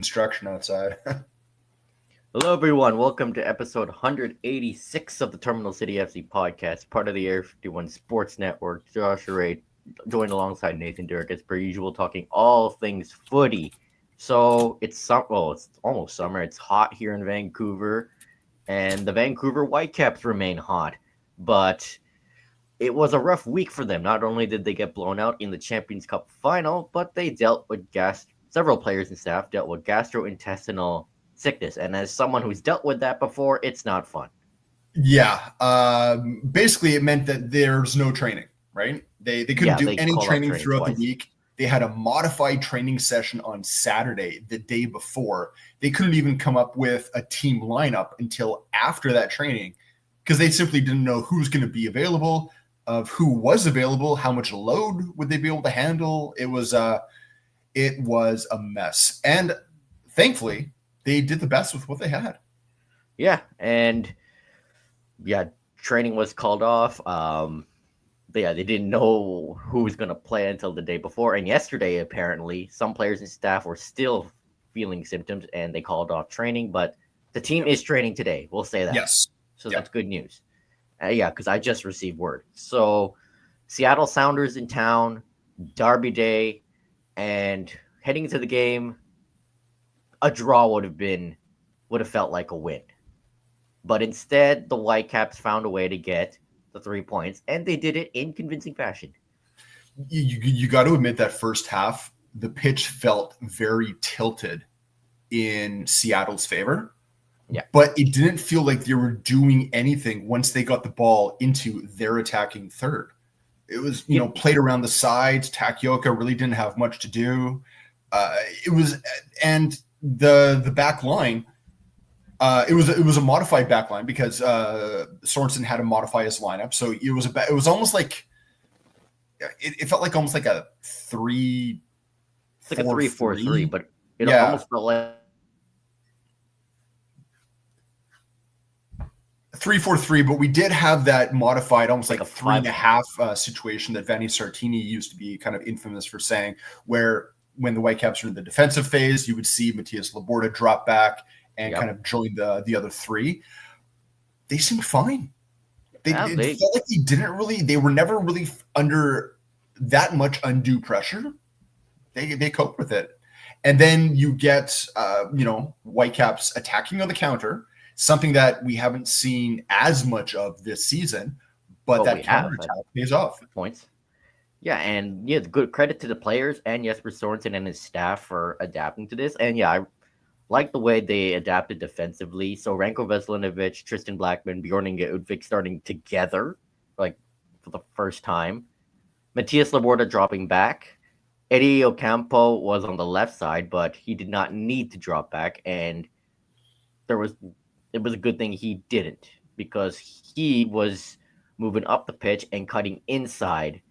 construction outside. Hello, everyone. Welcome to episode 186 of the Terminal City FC podcast, part of the Air 51 Sports Network. Josh Ray joined alongside Nathan Derrick as per usual, talking all things footy. So it's it's almost summer. It's hot here in Vancouver, and the Vancouver Whitecaps remain hot. But it was a rough week for them. Not only did they get blown out in the Champions Cup final, but they dealt with several players and staff dealt with gastrointestinal sickness. And as someone who's dealt with that before, it's not fun. Yeah. Basically, it meant that there's no training, right? They couldn't do any training throughout the week. They had a modified training session on Saturday, the day before. They couldn't even come up with a team lineup until after that training because they simply didn't know who's going to be available, of who was available, how much load would they be able to handle. It was a mess. And thankfully, they did the best with what they had. Yeah, and training was called off. They didn't know who was going to play until the day before. And yesterday, apparently, some players and staff were still feeling symptoms, and they called off training. But the team is training today. We'll say that. Yes. So that's good news. Because I just received word. So Seattle Sounders in town, Derby Day, and heading into the game, a draw would have felt like a win. But instead, the Whitecaps found a way to get the 3 points, and they did it in convincing fashion. You got to admit that first half, the pitch felt very tilted in Seattle's favor. Yeah. But it didn't feel like they were doing anything once they got the ball into their attacking third. It was, played around the sides. Takioka really didn't have much to do. And the back line, it was a modified back line because Sorensen had to modify his lineup. So it was almost like it felt like almost like a 3-4-3, 3-4-3, but it almost felt like 3-4-3, but we did have that modified almost like a 3.5 situation that Vanni Sartini used to be kind of infamous for saying, where when the Whitecaps were in the defensive phase, you would see Matias Laborda drop back and kind of join the other three. They seemed fine. It felt like they were never really under that much undue pressure. They coped with it. And then you get, Whitecaps attacking on the counter, something that we haven't seen as much of this season, but that counterattack pays off. Points. Yeah, and good credit to the players and Jesper Sorensen and his staff for adapting to this. And I like the way they adapted defensively. So Ranko Veselinovic, Tristan Blackman, Bjorn Inge Udvik starting together, like for the first time. Matias Laborda dropping back. Eddie Ocampo was on the left side, but he did not need to drop back, and it was a good thing he didn't, because he was moving up the pitch and cutting inside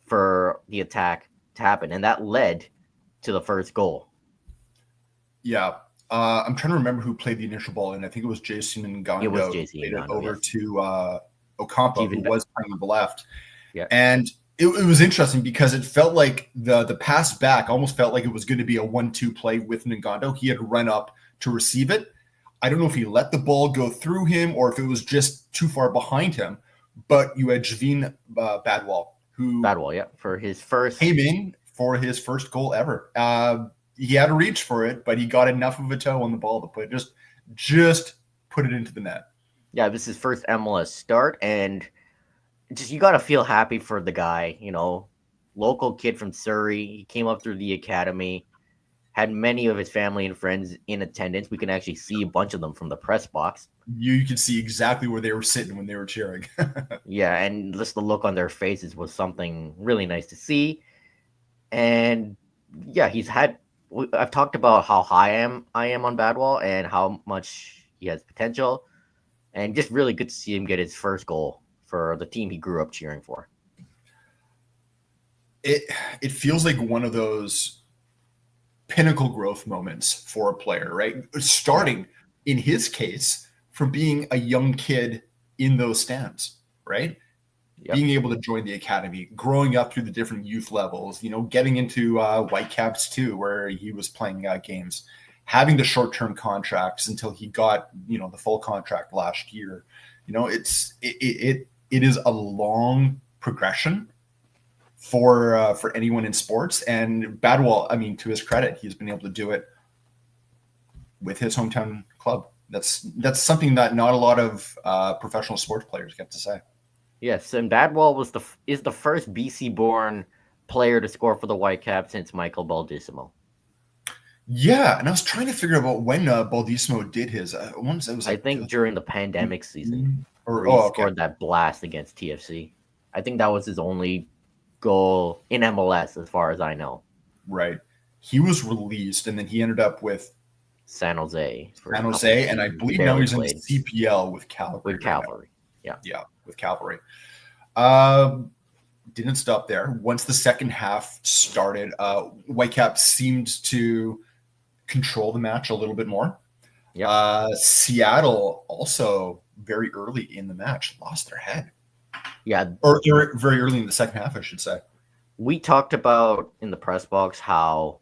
for the attack to happen, and that led to the first goal. Yeah. I'm trying to remember who played the initial ball, and I think it was Jason Ngando. It was Jason Ngando, over to Ocampo, who was playing on the left. Yeah. And it was interesting because it felt like the pass back almost felt like it was going to be a 1-2 play with Ngando. He had run up to receive it. I don't know if he let the ball go through him or if it was just too far behind him, but you had Javin Badwal, for his first came in for his first goal ever. He had to reach for it, but he got enough of a toe on the ball to put just put it into the net. Yeah, this is his first MLS start, and just you got to feel happy for the guy. Local kid from Surrey. He came up through the academy. Had many of his family and friends in attendance. We can actually see a bunch of them from the press box. You can see exactly where they were sitting when they were cheering. Yeah, and just the look on their faces was something really nice to see. And yeah, I've talked about how high I am on Badwal and how much he has potential. And just really good to see him get his first goal for the team he grew up cheering for. It feels like one of those pinnacle growth moments for a player, right? Starting, in his case, from being a young kid in those stands, right? Yep. being able to join the academy, growing up through the different youth levels, getting into Whitecaps too, where he was playing games, having the short-term contracts until he got, the full contract last year. It is a long progression for anyone in sports. And Badwell, I mean, to his credit, he's been able to do it with his hometown club. That's something that not a lot of professional sports players get to say. Yes, and Badwell is the first BC-born player to score for the Whitecaps since Michael Baldissimo. Yeah, and I was trying to figure out when Baldissimo did his. Once it was, I think during the pandemic season, or where he scored that blast against TFC. I think that was his only goal in MLS, as far as I know. Right. He was released, and then he ended up with San Jose. And I believe now he's in the CPL with Calgary. Yeah, with Calgary. Didn't stop there. Once the second half started, Whitecaps seemed to control the match a little bit more. Yep. Seattle also very early in the match lost their head. Yeah. Or very early in the second half, I should say. We talked about in the press box how,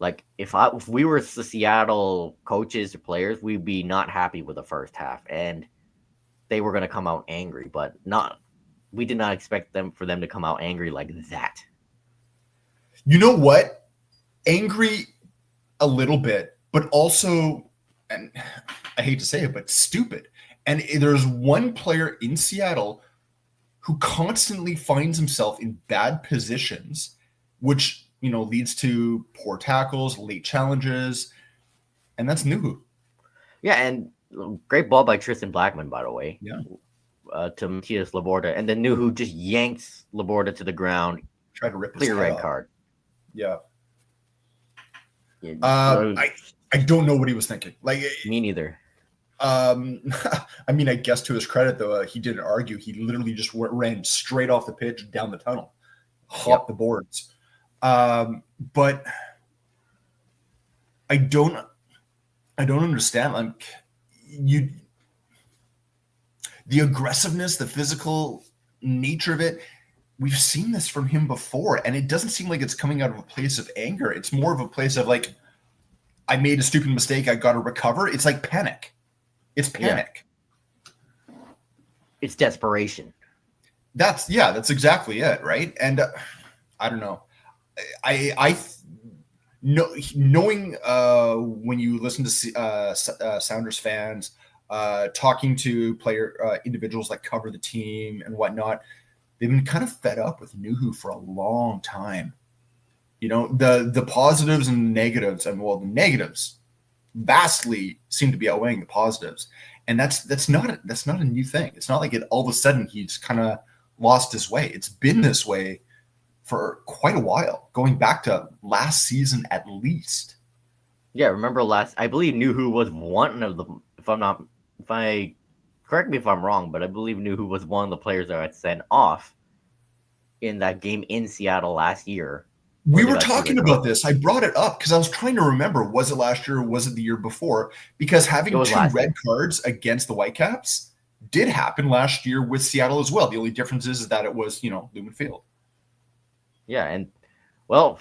like, if we were the Seattle coaches or players, we'd be not happy with the first half, and they were going to come out angry, but we did not expect for them to come out angry like that. You know what? Angry a little bit, but also, and I hate to say it, but stupid. And there's one player in Seattle who constantly finds himself in bad positions, which, leads to poor tackles, late challenges, and that's Nuhu. Yeah, and great ball by Tristan Blackman, by the way. Yeah. To Matias Laborda, and then Nuhu just yanks Laborda to the ground. Tried to rip clear his head red off. Card. Yeah. I don't know what he was thinking. Like, me neither. I mean, I guess to his credit, though, he didn't argue. He literally just ran straight off the pitch down the tunnel, hopped the boards. But I don't understand. Like, the aggressiveness, the physical nature of it. We've seen this from him before, and it doesn't seem like it's coming out of a place of anger. It's more of a place of like, I made a stupid mistake. I got to recover. It's like panic. It's panic. Yeah. It's desperation. That's exactly it, right? And I don't know. Knowing when you listen to Sounders fans talking to individuals that cover the team and whatnot, they've been kind of fed up with Nuhu for a long time. The positives and the negatives, and the negatives vastly seem to be outweighing the positives, and that's not a new thing. It's not like all of a sudden he's kind of lost his way. It's been this way for quite a while, going back to last season at least. Yeah, remember I believe Nuhu was one of the. Correct me if I'm wrong, but I believe Nuhu was one of the players that got sent off in that game in Seattle last year. We were talking about this. I brought it up because I was trying to remember, was it last year or was it the year before? Because having 2 red cards against the Whitecaps did happen last year with Seattle as well. The only difference is that it was, Lumen Field. Yeah, and, well,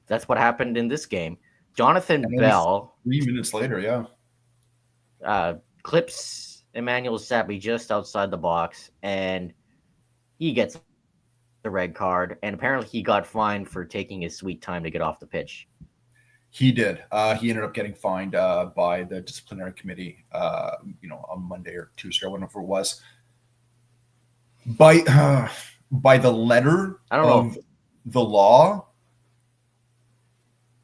that's what happened in this game. Jonathan Bell. 3 minutes later, clips Emmanuel Sappi just outside the box, and he gets the red card, and apparently he got fined for taking his sweet time to get off the pitch. He did. He ended up getting fined by the disciplinary committee, on Monday or Tuesday or whatever it was. By the letter of the law,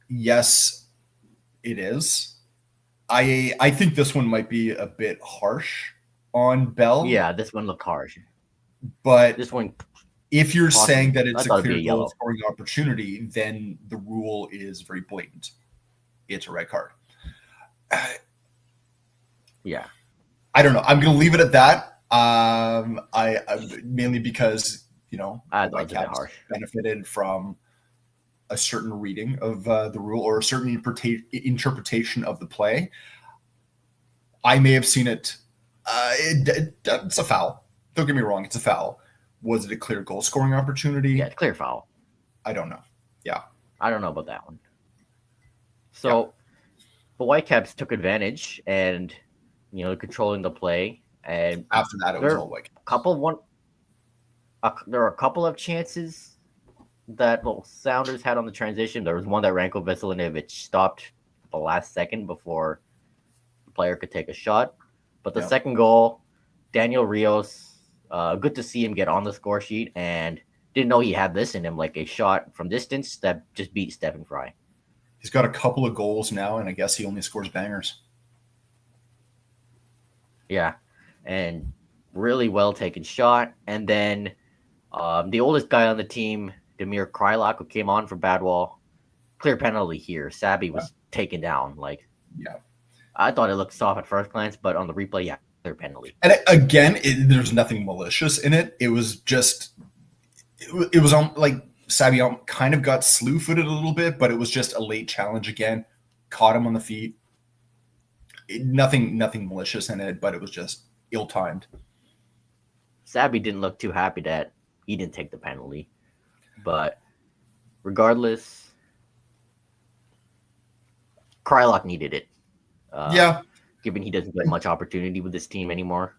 yes, it is. I think this one might be a bit harsh on Bell. Yeah, this one looked harsh. But this one, if you're saying that it's a clear goal scoring opportunity, then the rule is very blatant. It's a red card. Yeah. I don't know. I'm going to leave it at that. I mainly because, Whitecaps benefited from a certain reading of the rule or a certain interpretation of the play. I may have seen it. It's a foul. Don't get me wrong. It's a foul. Was it a clear goal scoring opportunity? Yeah, clear foul. I don't know. Yeah. I don't know about that one. Yeah. So the Whitecaps took advantage and controlling the play, and After that, it was there all like there are a couple of chances that Sounders had on the transition. There was one that Ranko Veselinovic stopped the last second before the player could take a shot. But the second goal, Daniel Rios, good to see him get on the score sheet, and didn't know he had this in him, like a shot from distance that just beat Stephen Fry. He's got a couple of goals now, and I guess he only scores bangers. Yeah, and really well taken shot. And then the oldest guy on the team, Damir Krylak, who came on for Badwall, clear penalty here. Sabby was taken down. Like, I thought it looked soft at first glance, but on the replay, clear penalty. And again, there's nothing malicious in it. It was just, it was on like Sabby kind of got slew-footed a little bit, but it was just a late challenge again. Caught him on the feet. Nothing malicious in it, but it was just ill-timed. Sabby didn't look too happy that he didn't take the penalty, but regardless, Krylak needed it. Given he doesn't get much opportunity with this team anymore.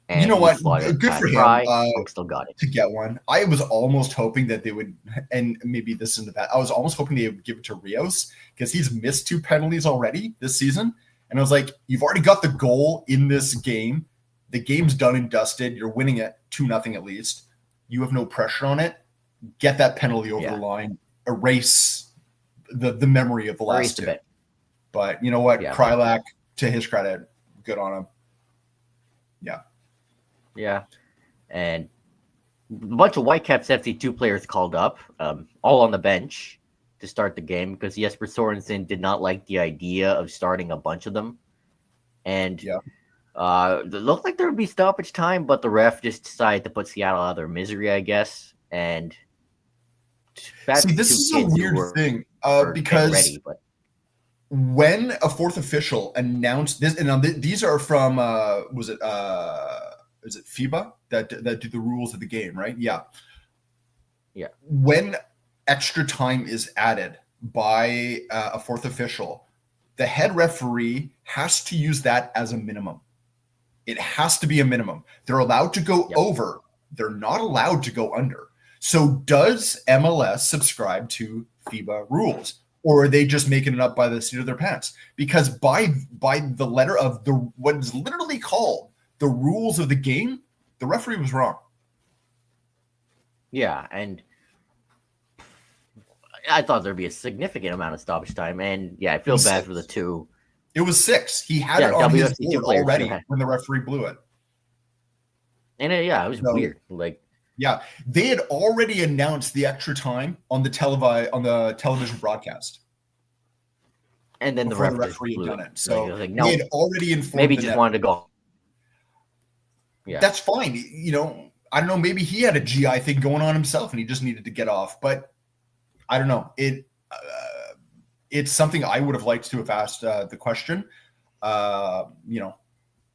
And you know what? Good for him. Still got it to get one. I was almost hoping that they would, and maybe this isn't bad. I was almost hoping they would give it to Rios because he's missed 2 penalties already this season. And I was like, you've already got the goal in this game. The game's done and dusted. You're winning it 2-0 at least. You have no pressure on it. Get that penalty over the line. Erase the memory of the last 2. But you know what? Krylak, to his credit, good on him. Yeah. Yeah. And a bunch of Whitecaps FC2 players called up, all on the bench to start the game because Jesper Sorensen did not like the idea of starting a bunch of them. And it looked like there would be stoppage time, but the ref just decided to put Seattle out of their misery, I guess. And see, this is a weird thing because when a fourth official announced this, and these are from is it FIBA that do the rules of the game, right? Yeah. When extra time is added by a fourth official, the head referee has to use that as a minimum. It has to be a minimum. They're allowed to go over. They're not allowed to go under. So does MLS subscribe to FIBA rules? Or are they just making it up by the seat of their pants? Because by the letter of what is literally called the rules of the game, the referee was wrong. Yeah, and I thought there'd be a significant amount of stoppage time, and I feel bad for the 2. It was 6. He had it on his board already when the referee blew it. And it was weird. Like, they had already announced the extra time on the television broadcast. And then the referee had done it. So no, they had already informed. Maybe just wanted to go. Yeah, that's fine. You know, I don't know. Maybe he had a GI thing going on himself, and he just needed to get off. But I don't know. It's something I would have liked to have asked the question.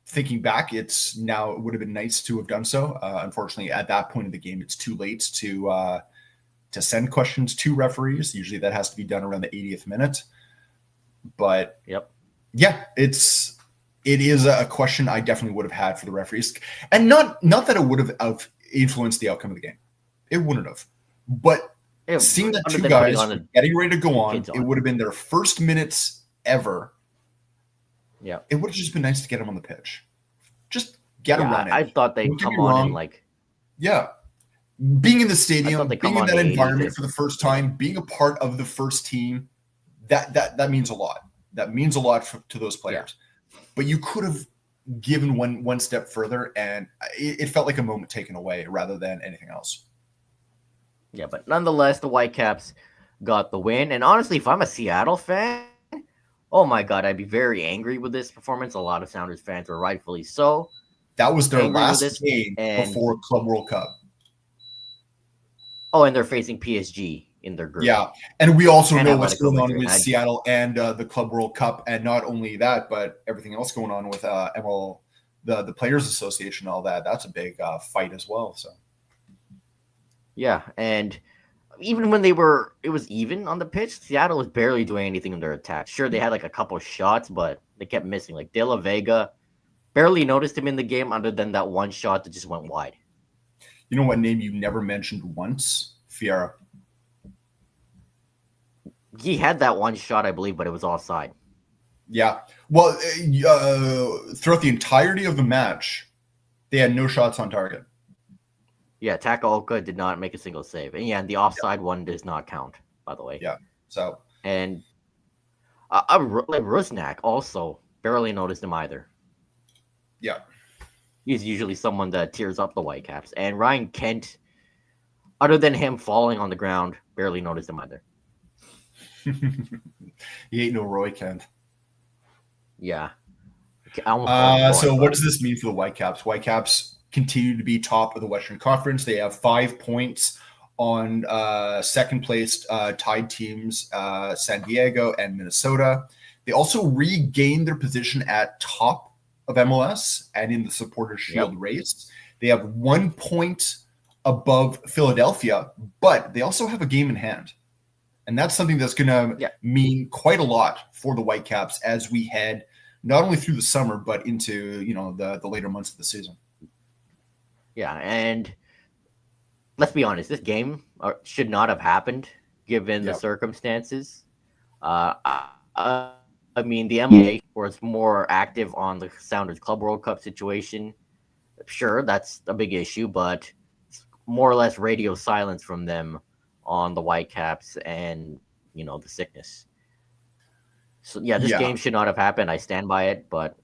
Thinking back, it would have been nice to have done so. Unfortunately, at that point of the game, it's too late to send questions to referees. Usually, that has to be done around the 80th minute. But it is a question I definitely would have had for the referees, and not that it would have influenced the outcome of the game. It wouldn't have, but seeing that 2 guys were getting ready to go on, it would have been their first minutes ever. Yeah, it would have just been nice to get them on the pitch. Just get them running. I thought they'd come on and being in the stadium, being in that environment for the first time, being a part of the first team, that means a lot. That means a lot to those players. But you could have given one step further, and it felt like a moment taken away rather than anything else. Yeah, but nonetheless, the Whitecaps got the win. And honestly, if I'm a Seattle fan, oh my God, I'd be very angry with this performance. A lot of Sounders fans were rightfully so. That was their last game before Club World Cup. Oh, and they're facing PSG in their group. Yeah, and we also know what's going on with Seattle and the Club World Cup, and not only that, but everything else going on with the Players Association, all that. That's a big fight as well. So, Yeah, and even when it was even on the pitch. Seattle was barely doing anything in their attack. Sure, they had like a couple shots, but they kept missing. Like De La Vega, barely noticed him in the game, other than that one shot that just went wide. You know what name you never mentioned once? Fiera. He had that one shot, I believe, but it was offside. Yeah. Well, throughout the entirety of the match, they had no shots on target. Yeah, Takaoka did not make a single save, and yeah, and the offside one does not count, by the way. Yeah. So. And like Rusnak also barely noticed him either. Yeah. He's usually someone that tears up the Whitecaps, and Ryan Kent, other than him falling on the ground, barely noticed him either. He ain't no Roy Kent. Yeah. I almost called him Roy, So but... what does this mean for the Whitecaps? Whitecaps continue to be top of the Western Conference. They have 5 points on second place tied teams, San Diego and Minnesota. They also regained their position at top of MLS and in the Supporters Shield race. They have 1 point above Philadelphia, but they also have a game in hand. And that's something that's going to mean quite a lot for the Whitecaps as we head not only through the summer, but into, the later months of the season. Yeah, and let's be honest, this game should not have happened given the circumstances. I mean, the NBA was more active on the Sounders Club World Cup situation. Sure, that's a big issue, but more or less radio silence from them on the Whitecaps and, the sickness. So, this game should not have happened. I stand by it, but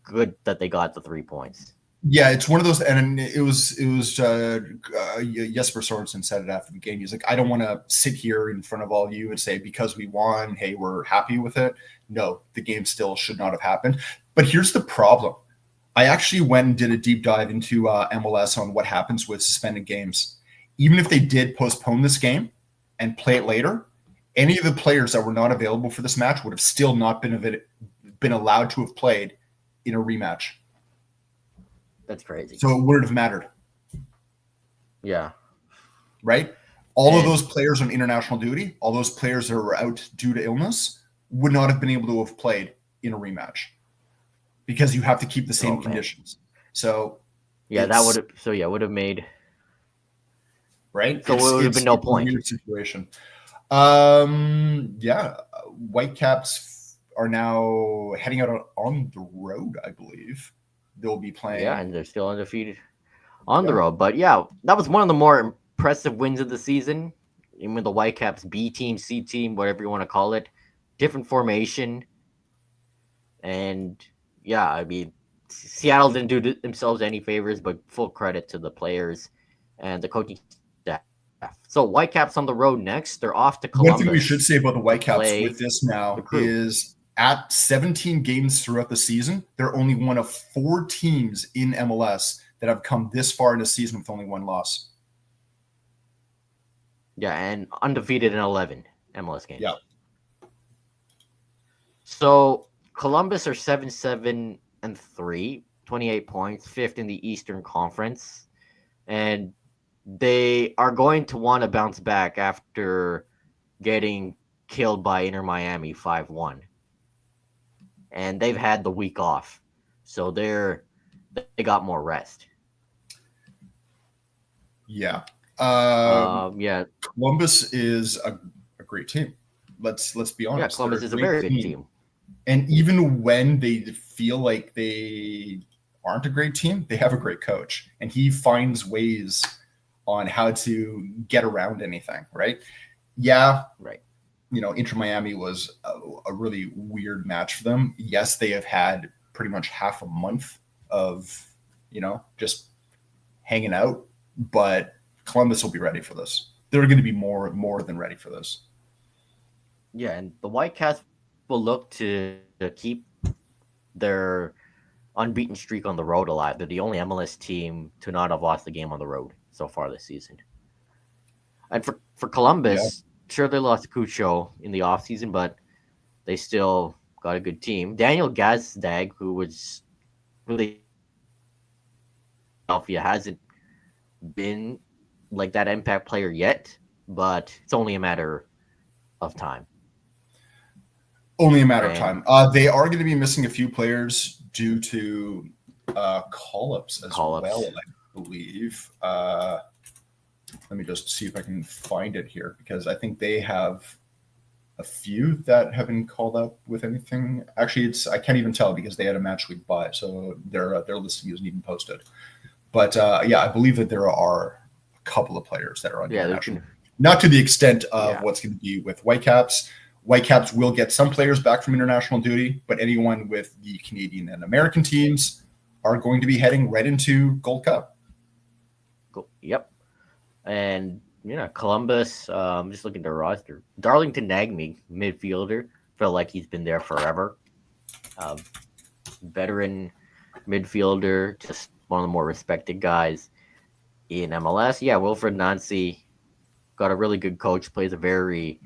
good that they got the 3 points. Yeah, it's one of those, and it was Jesper Sorensen said it after the game. He's like, I don't want to sit here in front of all of you and say because we won, hey, we're happy with it. No, the game still should not have happened. But here's the problem. I actually went and did a deep dive into MLS on what happens with suspended games. Even if they did postpone this game and play it later, any of the players that were not available for this match would have still not been allowed to have played in a rematch. That's crazy. So it wouldn't have mattered. Yeah. Right? All of those players on international duty, all those players that were out due to illness would not have been able to have played in a rematch because you have to keep the same conditions. So would have made right. So it would have been no point. Weird situation. Whitecaps are now heading out on the road, I believe. They'll be playing. Yeah, and they're still undefeated on the road. But yeah, that was one of the more impressive wins of the season. Even with the Whitecaps B team, C team, whatever you want to call it, different formation. And yeah, I mean, Seattle didn't do themselves any favors, but full credit to the players and the coaching staff. So Whitecaps on the road next. They're off to Columbus. One thing we should say about the Whitecaps with this now is at 17 games throughout the season, they're only one of 4 teams in MLS that have come this far in a season with only 1 loss. Yeah, and undefeated in 11 MLS games. Yeah. So Columbus are 7-7-3, 28 points, 5th in the Eastern Conference. And they are going to want to bounce back after getting killed by Inter Miami 5-1. And they've had the week off. So they got more rest. Yeah. Yeah. Columbus is a great team. Let's be honest. Yeah, Columbus is a very good team. And even when they feel like they aren't a great team, they have a great coach. And he finds ways on how to get around anything, right? Yeah. Right. Inter Miami was a really weird match for them. Yes, they have had pretty much half a month of, just hanging out, but Columbus will be ready for this. They're going to be more than ready for this. Yeah, and the Whitecaps will look to keep their unbeaten streak on the road alive. They're the only MLS team to not have lost the game on the road so far this season. And for Columbus, sure, they lost Cucho in the offseason, but they still got a good team. Daniel Gazdag, who was really Philadelphia, hasn't been like that impact player yet, but it's only a matter of time. Only a matter of And time. They are going to be missing a few players due to call-ups as well, call-ups. I believe. Let me just see if I can find it here, because I think they have a few that have been called up with anything. Actually, I can't even tell because they had a match week bye, so their listing isn't even posted. But yeah, I believe that there are a couple of players that are on international. Not to the extent of what's going to be with Whitecaps. Whitecaps will get some players back from international duty, but anyone with the Canadian and American teams are going to be heading right into Gold Cup. Yep. And Columbus, just looking at their roster. Darlington Nagbe, midfielder, felt like he's been there forever. Veteran midfielder, just one of the more respected guys in MLS. Yeah, Wilfred Nancy got a really good coach, plays a very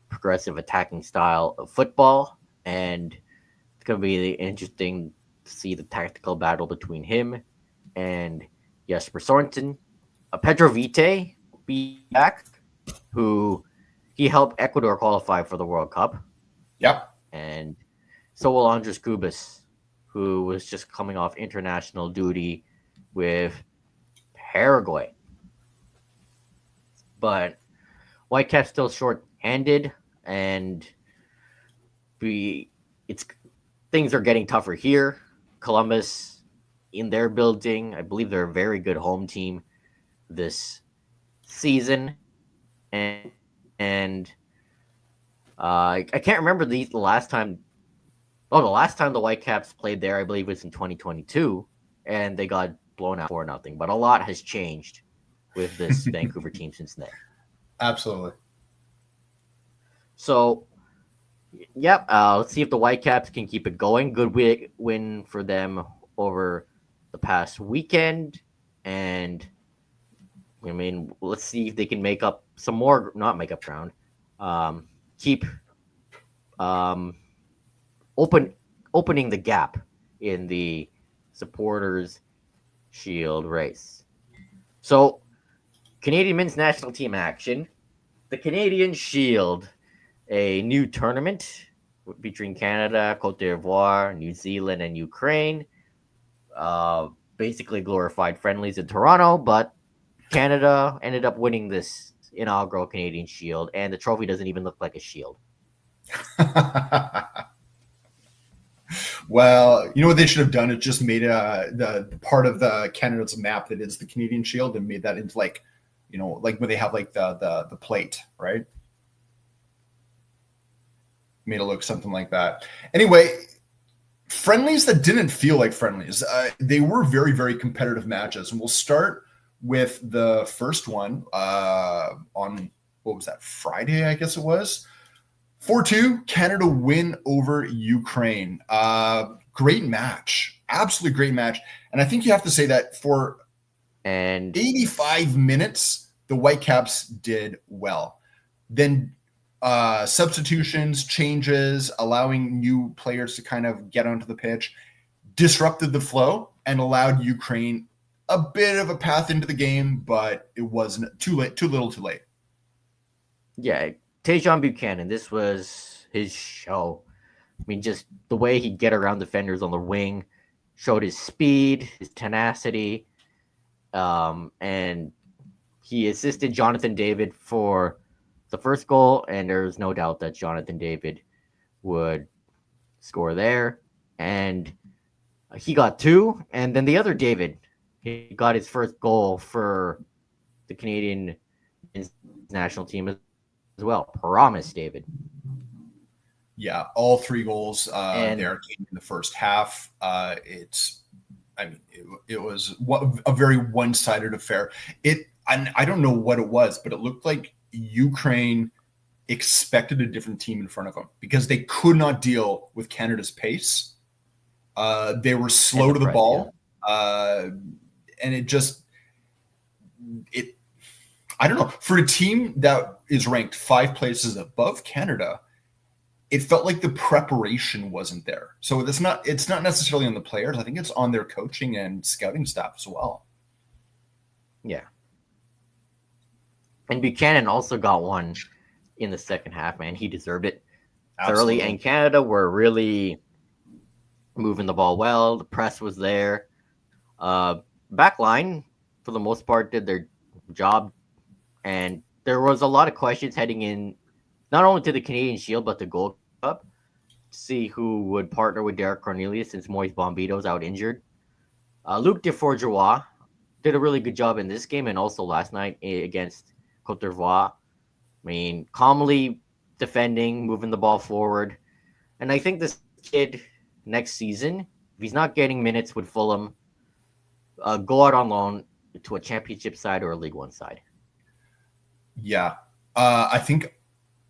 progressive attacking style of football, and it's going to be interesting to see the tactical battle between him and Jesper Sorensen. Pedro Vite will be back, who he helped Ecuador qualify for the World Cup. Yep. And so will Andres Cubas, who was just coming off international duty with Paraguay. But Whitecaps still short-handed, and things are getting tougher here. Columbus, in their building, I believe they're a very good home team this season, and I can't remember the last time. Oh, the last time the Whitecaps played there, I believe, was in 2022, and they got blown out 4-0. But a lot has changed with this Vancouver team since then. Absolutely. So, yep. Let's see if the Whitecaps can keep it going. Good win for them over the past weekend, and I mean, let's see if they can make up some more. Not make up ground. Keep opening the gap in the supporters shield race. So, Canadian men's national team action. The Canadian Shield, a new tournament featuring Canada, Cote d'Ivoire, New Zealand, and Ukraine. Basically glorified friendlies in Toronto, but Canada ended up winning this inaugural Canadian Shield, and the trophy doesn't even look like a shield. Well, you know what they should have done? It just made the part of the Canada's map that is the Canadian Shield and made that into like where they have like the plate, right? Made it look something like that. Anyway, friendlies that didn't feel like friendlies. They were very, very competitive matches, and we'll start with the first one on, what was that, Friday, I guess it was. 4-2, Canada win over Ukraine. Great match. Absolutely great match. And I think you have to say that for 85 minutes, the Whitecaps did well. Then substitutions, changes, allowing new players to kind of get onto the pitch, disrupted the flow and allowed Ukraine a bit of a path into the game, but it wasn't too little too late. Yeah, Tajon Buchanan, this was his show. I mean, just the way he'd get around defenders on the wing, showed his speed, his tenacity, and he assisted Jonathan David for the first goal, and there's no doubt that Jonathan David would score there. And he got two, and then the other David, he got his first goal for the Canadian national team as well. Promise, David. Yeah, all three goals there came in the first half. It was a very one-sided affair. And I don't know what it was, but it looked like Ukraine expected a different team in front of them because they could not deal with Canada's pace. They were slow to the ball. Yeah. And I don't know, for a team that is ranked 5 places above Canada, it felt like the preparation wasn't there. So it's not necessarily on the players. I think it's on their coaching and scouting staff as well. Yeah. And Buchanan also got one in the second half, man. He deserved it thoroughly. Absolutely. And Canada were really moving the ball well. The press was there. Back line, for the most part, did their job. And there was a lot of questions heading in, not only to the Canadian Shield, but the Gold Cup, to see who would partner with Derek Cornelius since Moise Bombito's out injured. Luc Deforgeois did a really good job in this game and also last night against Cote d'Ivoire. I mean, calmly defending, moving the ball forward. And I think this kid next season, if he's not getting minutes with Fulham, go out on loan to a championship side or a League One side. Yeah. I think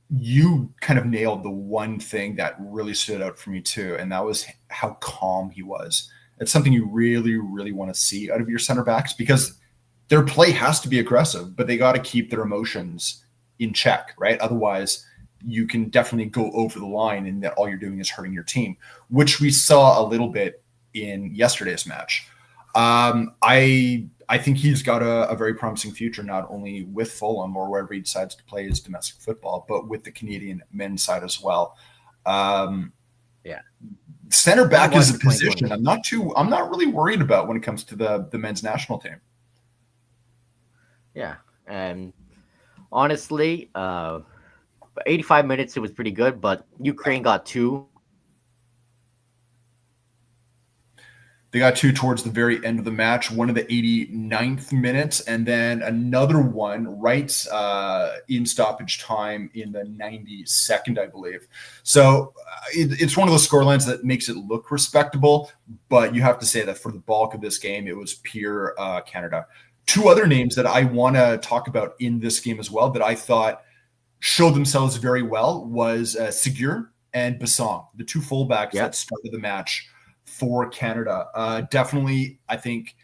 you kind of nailed the one thing that really stood out for me too, and that was how calm he was. It's something you really, really want to see out of your center backs because their play has to be aggressive, but they got to keep their emotions in check, right? Otherwise, you can definitely go over the line and that all you're doing is hurting your team, which we saw a little bit in yesterday's match. I think he's got a very promising future, not only with Fulham or wherever he decides to play his domestic football, but with the Canadian men's side as well. Yeah. Center back is a position I'm not really worried about when it comes to the men's national team. Yeah. And honestly, 85 minutes, it was pretty good, but Ukraine got two. They got two towards the very end of the match, one of the 89th minutes, and then another one right in stoppage time in the 92nd, I believe. So it's one of those scorelines that makes it look respectable, but you have to say that for the bulk of this game, it was pure Canada. Two other names that I want to talk about in this game as well that I thought showed themselves very well was Ségur and Bassong, the two fullbacks that started the match for Canada. Definitely, I think,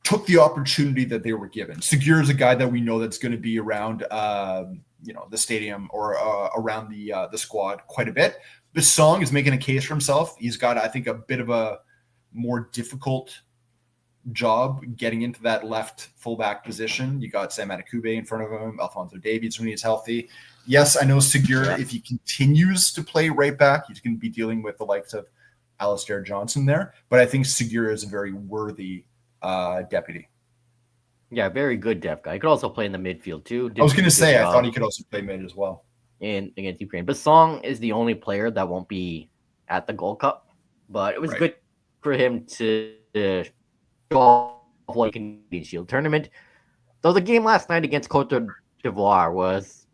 took the opportunity that they were given. Ségur is a guy that we know that's going to be around, the stadium or around the squad quite a bit. Bassong is making a case for himself. He's got, I think, a bit of a more difficult job getting into that left fullback position. You got Sam Adekugbe in front of him, Alphonso Davies when he's healthy. Yes, I know Ségur, if he continues to play right back, he's going to be dealing with the likes of Alistair Johnson there, but I think Ségur is a very worthy deputy. Yeah, very good depth guy. He could also play in the midfield too. I was going to say, I thought he could also play mid as well. Against Ukraine. Bassong is the only player that won't be at the Gold Cup, but it was good for him to show off what Canadian Shield tournament. Though the game last night against Cote d'Ivoire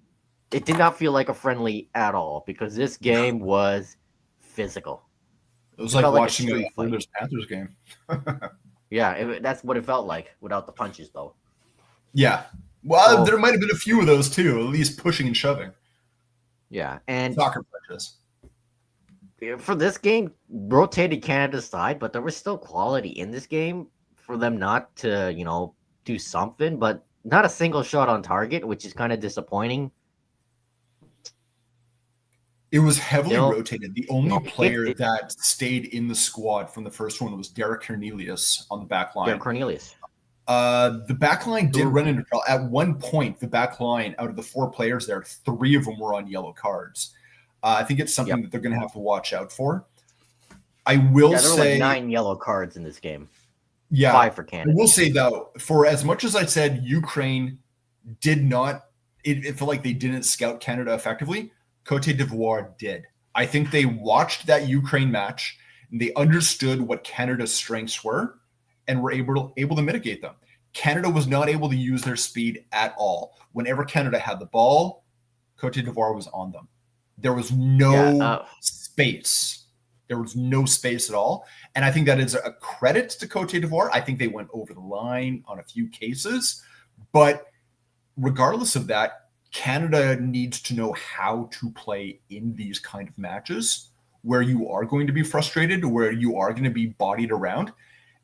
it did not feel like a friendly at all because this game was physical. It was like watching a Panthers game. Yeah, that's what it felt like without the punches, though. Yeah. Well, there might have been a few of those, too, at least pushing and shoving. Yeah, and soccer punches. For this game, rotated Canada's side, but there was still quality in this game for them not to, do something, but not a single shot on target, which is kind of disappointing. It was heavily rotated. The only player that stayed in the squad from the first one was Derek Cornelius on the back line. Derek Cornelius. The back line did run into trouble. At one point, the back line, out of the four players there, three of them were on yellow cards. I think it's something that they're going to have to watch out for. I will say there were 9 yellow cards in this game. Yeah. 5 for Canada. I will say, though, for as much as I said Ukraine did not, it felt like they didn't scout Canada effectively, Cote d'Ivoire did. I think they watched that Ukraine match and they understood what Canada's strengths were and were able to mitigate them. Canada was not able to use their speed at all. Whenever Canada had the ball, Cote d'Ivoire was on them. There was no space. There was no space at all. And I think that is a credit to Cote d'Ivoire. I think they went over the line on a few cases. But regardless of that, Canada needs to know how to play in these kind of matches where you are going to be frustrated, where you are going to be bodied around.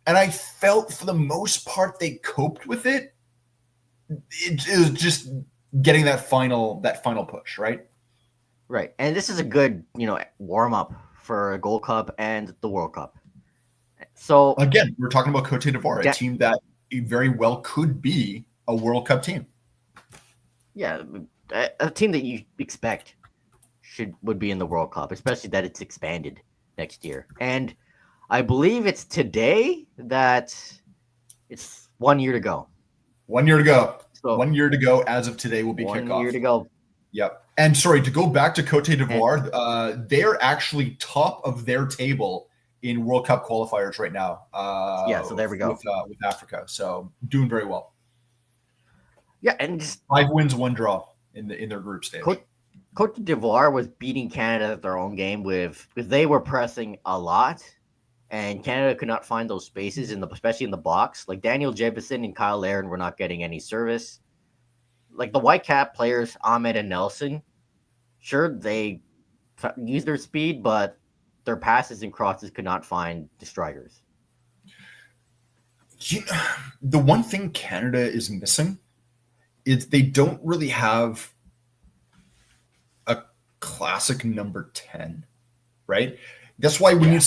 And I felt for the most part they coped with it. It was just getting that final push, right? Right. And this is a good, warm-up for a Gold Cup and the World Cup. So again, we're talking about Cote d'Ivoire, a team that very well could be a World Cup team. Yeah, a team that you expect would be in the World Cup, especially that it's expanded next year. And I believe it's today that it's 1 year to go. 1 year to go. So 1 year to go as of today will be 1 year kickoff. to go. Yep. And sorry, to go back to Cote And d'Ivoire, they're actually top of their table in World Cup qualifiers right now. Yeah, so there we go. With Africa, so doing very well. Yeah, and just 5 wins, 1 draw in their group stage. Cote d'Ivoire was beating Canada at their own game because they were pressing a lot, and Canada could not find those spaces especially in the box. Like Daniel Jebison and Kyle Larin were not getting any service. Like the Whitecap players, Ahmed and Nelson, sure they used their speed, but their passes and crosses could not find the strikers. The one thing Canada is missing is they don't really have a classic number 10, right? That's why when you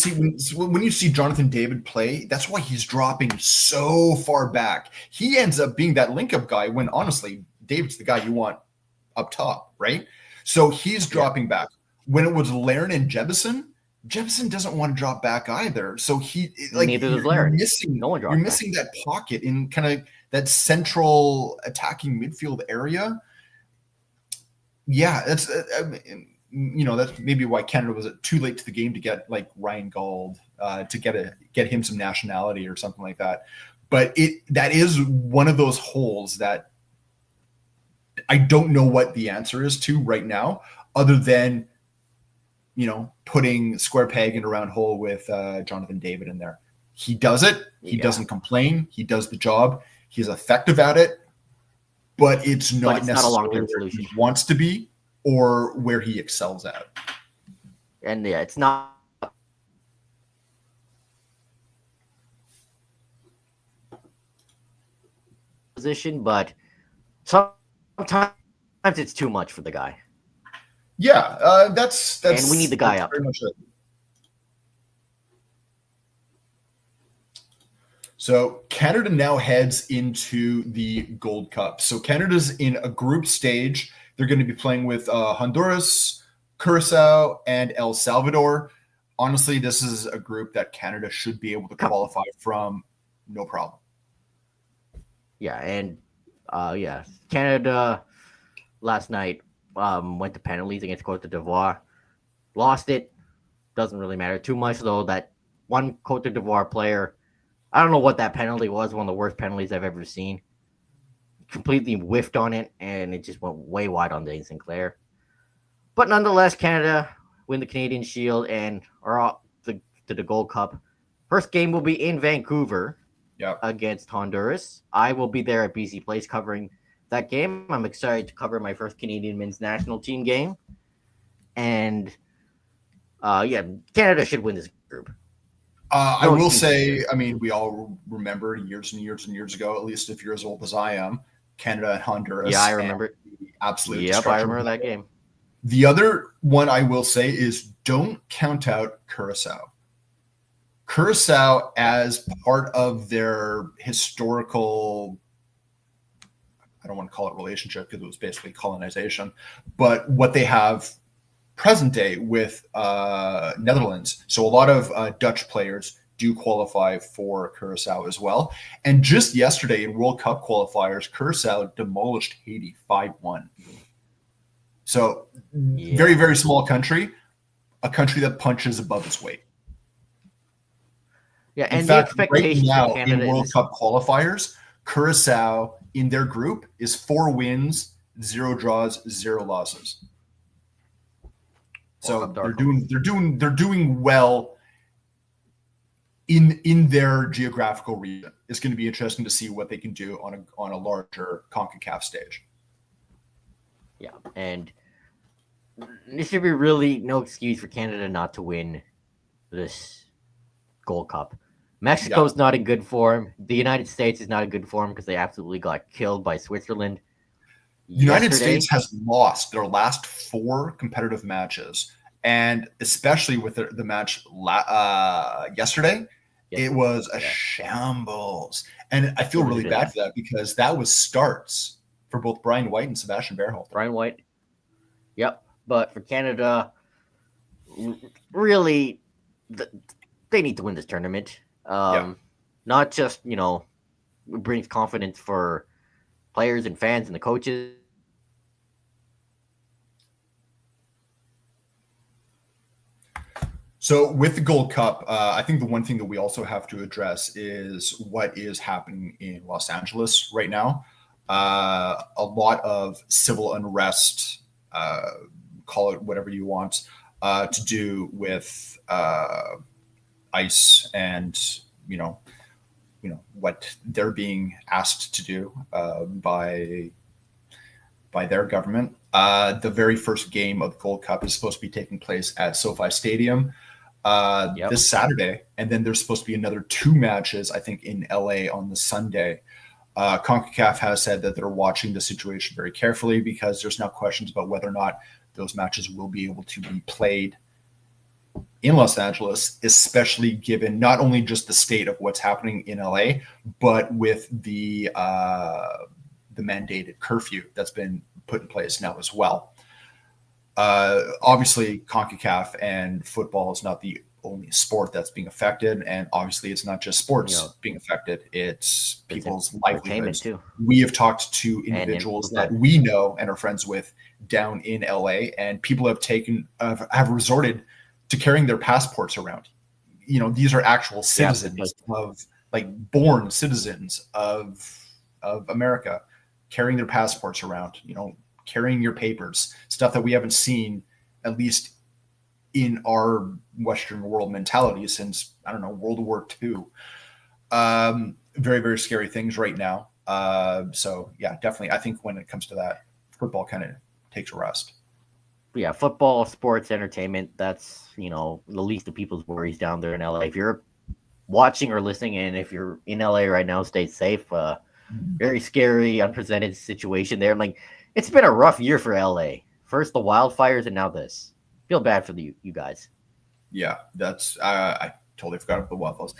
see Jonathan David play, that's why he's dropping so far back. He ends up being that link-up guy when honestly, David's the guy you want up top, right? So he's dropping back. When it was Larin and Jebison doesn't want to drop back either. So Neither does Larin. You're missing that pocket in kind of that central attacking midfield area. Yeah, that's that's maybe why Canada was too late to the game to get like Ryan Gauld to get him some nationality or something like that. But that is one of those holes that I don't know what the answer is to right now, other than putting square peg in a round hole with Jonathan David in there. He does it. He doesn't complain. He does the job. He's effective at it, but it's not necessarily a long-term solution. He wants to be or where he excels at. And it's not position, but sometimes it's too much for the guy. Yeah, that's and we need the guy up. Very much it. So Canada now heads into the Gold Cup. So Canada's in a group stage. They're going to be playing with Honduras, Curacao, and El Salvador. Honestly, this is a group that Canada should be able to qualify from, no problem. Yeah, and Canada last night went to penalties against Cote d'Ivoire, lost it. Doesn't really matter too much though. That one Cote d'Ivoire player, I don't know what that penalty was. One of the worst penalties I've ever seen. Completely whiffed on it, and it just went way wide on Dane Sinclair. But nonetheless, Canada win the Canadian Shield and are off to the Gold Cup. First game will be in Vancouver against Honduras. I will be there at BC Place covering that game. I'm excited to cover my first Canadian men's national team game. And Canada should win this group. I will say, I mean, we all remember years and years and years ago, at least if you're as old as I am, Canada and Honduras. Yeah, I remember. Absolutely. Yep, I remember that game. The other one I will say is don't count out Curacao. Curacao as part of their historical, I don't want to call it relationship because it was basically colonization, but what they have present day with Netherlands. So a lot of Dutch players do qualify for Curacao as well. And just yesterday in World Cup qualifiers, Curacao demolished Haiti 5-1. So very, very small country, a country that punches above its weight. Yeah, and in fact, the expectations right now in World Cup qualifiers, Curacao in their group is 4 wins, 0 draws, 0 losses. So they're doing well in their geographical region. It's going to be interesting to see what they can do on a larger CONCACAF stage. Yeah, and there should be really no excuse for Canada not to win this Gold Cup. Mexico's not in good form. The United States is not in good form because they absolutely got killed by Switzerland. The United States has lost their last 4 competitive matches, and especially with the match yesterday, it was a shambles. And I feel really bad for that because that was starts for both Brian White and Sebastian Berhalter. Brian White. Yep. But for Canada, really, they need to win this tournament. Not just, it brings confidence for players and fans and the coaches. So with the Gold Cup, I think the one thing that we also have to address is what is happening in Los Angeles right now. A lot of civil unrest, call it whatever you want, to do with ICE and what they're being asked to do by their government. The very first game of the Gold Cup is supposed to be taking place at SoFi Stadium this Saturday, and then there's supposed to be another 2 matches, I think, in LA on the Sunday. CONCACAF has said that they're watching the situation very carefully because there's now questions about whether or not those matches will be able to be played in Los Angeles, especially given not only just the state of what's happening in LA, but with the mandated curfew that's been put in place now as well. Obviously, CONCACAF and football is not the only sport that's being affected, and obviously it's not just sports being affected, it's people's livelihoods too. We have talked to individuals that we know and are friends with down in LA, and people have resorted to carrying their passports around. These are actual citizens born citizens of America, carrying their passports around, carrying your papers, stuff that we haven't seen, at least in our Western world mentality, since, I don't know, World War II. Very, very scary things right now. So yeah, definitely. I think when it comes to that, football kind of takes a rest. Yeah, football, sports, entertainment, that's, the least of people's worries down there in LA. If you're watching or listening, and if you're in LA right now, stay safe. Very scary, unprecedented situation there. It's been a rough year for LA. First the wildfires, and now this. Feel bad for you guys. Yeah, that's I totally forgot about the wildfires.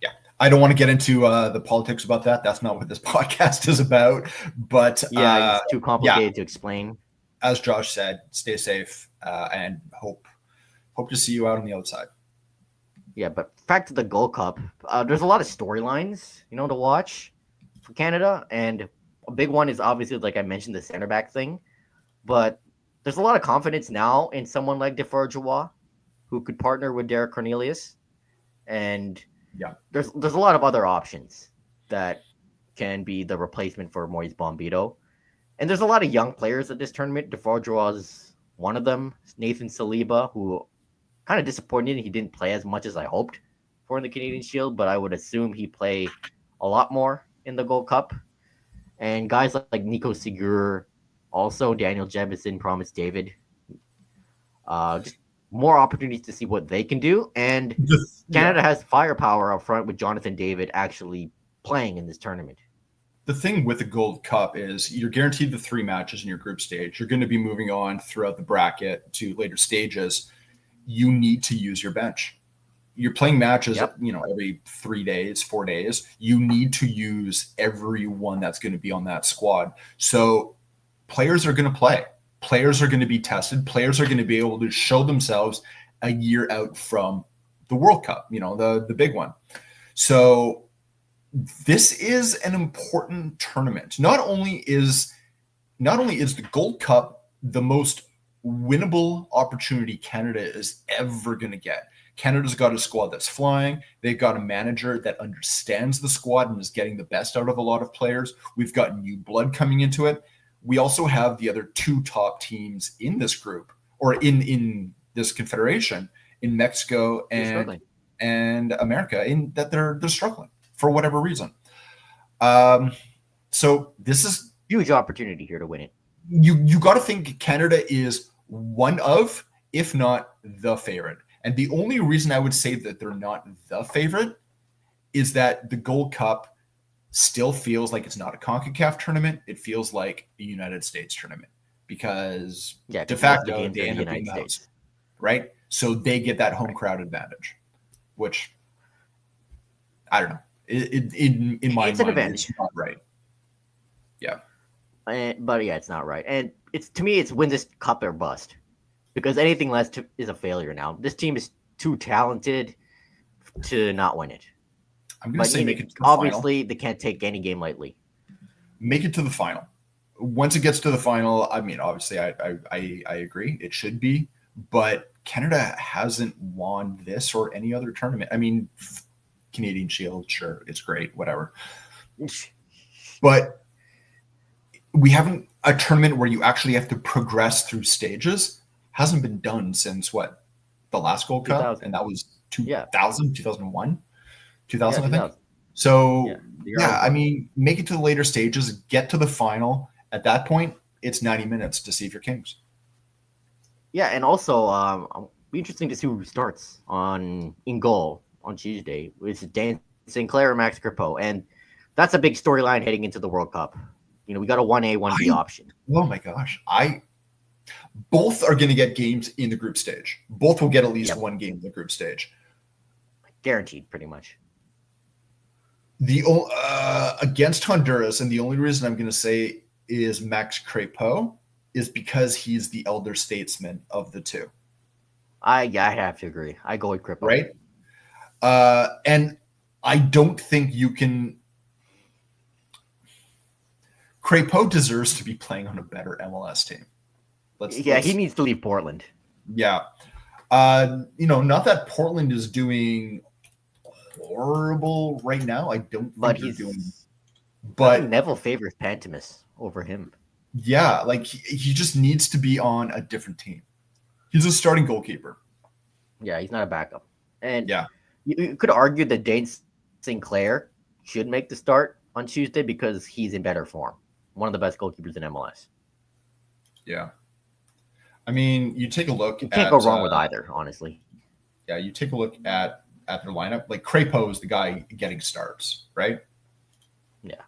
Yeah, I don't want to get into the politics about that. That's not what this podcast is about. But it's too complicated to explain. As Josh said, stay safe and hope to see you out on the other side. Yeah, but back to the Gold Cup. There's a lot of storylines, to watch for Canada, and a big one is obviously, like I mentioned, the center back thing. But there's a lot of confidence now in someone like Defargeois, who could partner with Derek Cornelius, and there's a lot of other options that can be the replacement for Moise Bombito. And there's a lot of young players at this tournament. Defargeois is one of them. Nathan Saliba, who kind of disappointed he didn't play as much as I hoped for in the Canadian Shield, but I would assume he play a lot more in the Gold Cup. And guys like Nico Segur, also Daniel Jemison, Promise David. Just more opportunities to see what they can do. And Canada has firepower up front with Jonathan David actually playing in this tournament. The thing with the Gold Cup is you're guaranteed the 3 matches in your group stage. You're going to be moving on throughout the bracket to later stages. You need to use your bench. You're playing matches, every 3 days, 4 days. You need to use everyone that's going to be on that squad. So players are going to play. Players are going to be tested. Players are going to be able to show themselves a year out from the World Cup, the big one. So this is an important tournament. Not only is the Gold Cup the most winnable opportunity Canada is ever going to get. Canada's got a squad that's flying. They've got a manager that understands the squad and is getting the best out of a lot of players. We've got new blood coming into it. We also have the other 2 top teams in this group, or in this confederation, in Mexico and America, in that they're struggling for whatever reason. So this is huge opportunity here to win it. You got to think Canada is one of, if not the favorite. And the only reason I would say that they're not the favorite is that the Gold Cup still feels like it's not a CONCACAF tournament. It feels like a United States tournament because de facto they end up being the host, right? So they get that home crowd advantage, which I don't know. In my mind, it's not right. Yeah. But yeah, it's not right. And it's to me, it's win this cup or bust, because anything less is a failure now. This team is too talented to not win it. I'm going to But say make it to the final. obviously, they can't take any game lightly. Make it to the final. Once it gets to the final, I mean, obviously, I agree. It should be. But Canada hasn't won this or any other tournament. I mean, Canadian Shield, sure, it's great, whatever. But we haven't a tournament where you actually have to progress through stages. Hasn't been done since what? The last Gold Cup? And that was 2000, 2001, 2000, I think. So, yeah, I mean, make it to the later stages, get to the final. At that point, it's 90 minutes to see if you're Kings. Yeah, and also, it'll be interesting to see who starts in goal on Tuesday. It's Dan Sinclair or Max Crepeau, and that's a big storyline heading into the World Cup. You know, we got a 1A, 1B option. Oh my gosh. Both are going to get games in the group stage. Both will get at least one game in the group stage. Guaranteed, pretty much. The against Honduras, and the only reason I'm going to say is Max Crepeau is because he's the elder statesman of the two. I have to agree. I go with Crepeau. Right? And I don't think you can. Crepeau deserves to be playing on a better MLS team. He needs to leave Portland. Yeah. Not that Portland is doing horrible right now. I don't think he's doing. But Neville favors Pantemis over him. Yeah, like he just needs to be on a different team. He's a starting goalkeeper. Yeah, he's not a backup. And you could argue that Dane Sinclair should make the start on Tuesday because he's in better form. One of the best goalkeepers in MLS. Yeah. I mean, you take a look. You can't go wrong with either, honestly. Yeah, you take a look at their lineup. Like Crepeau is the guy getting starts, right? Yeah.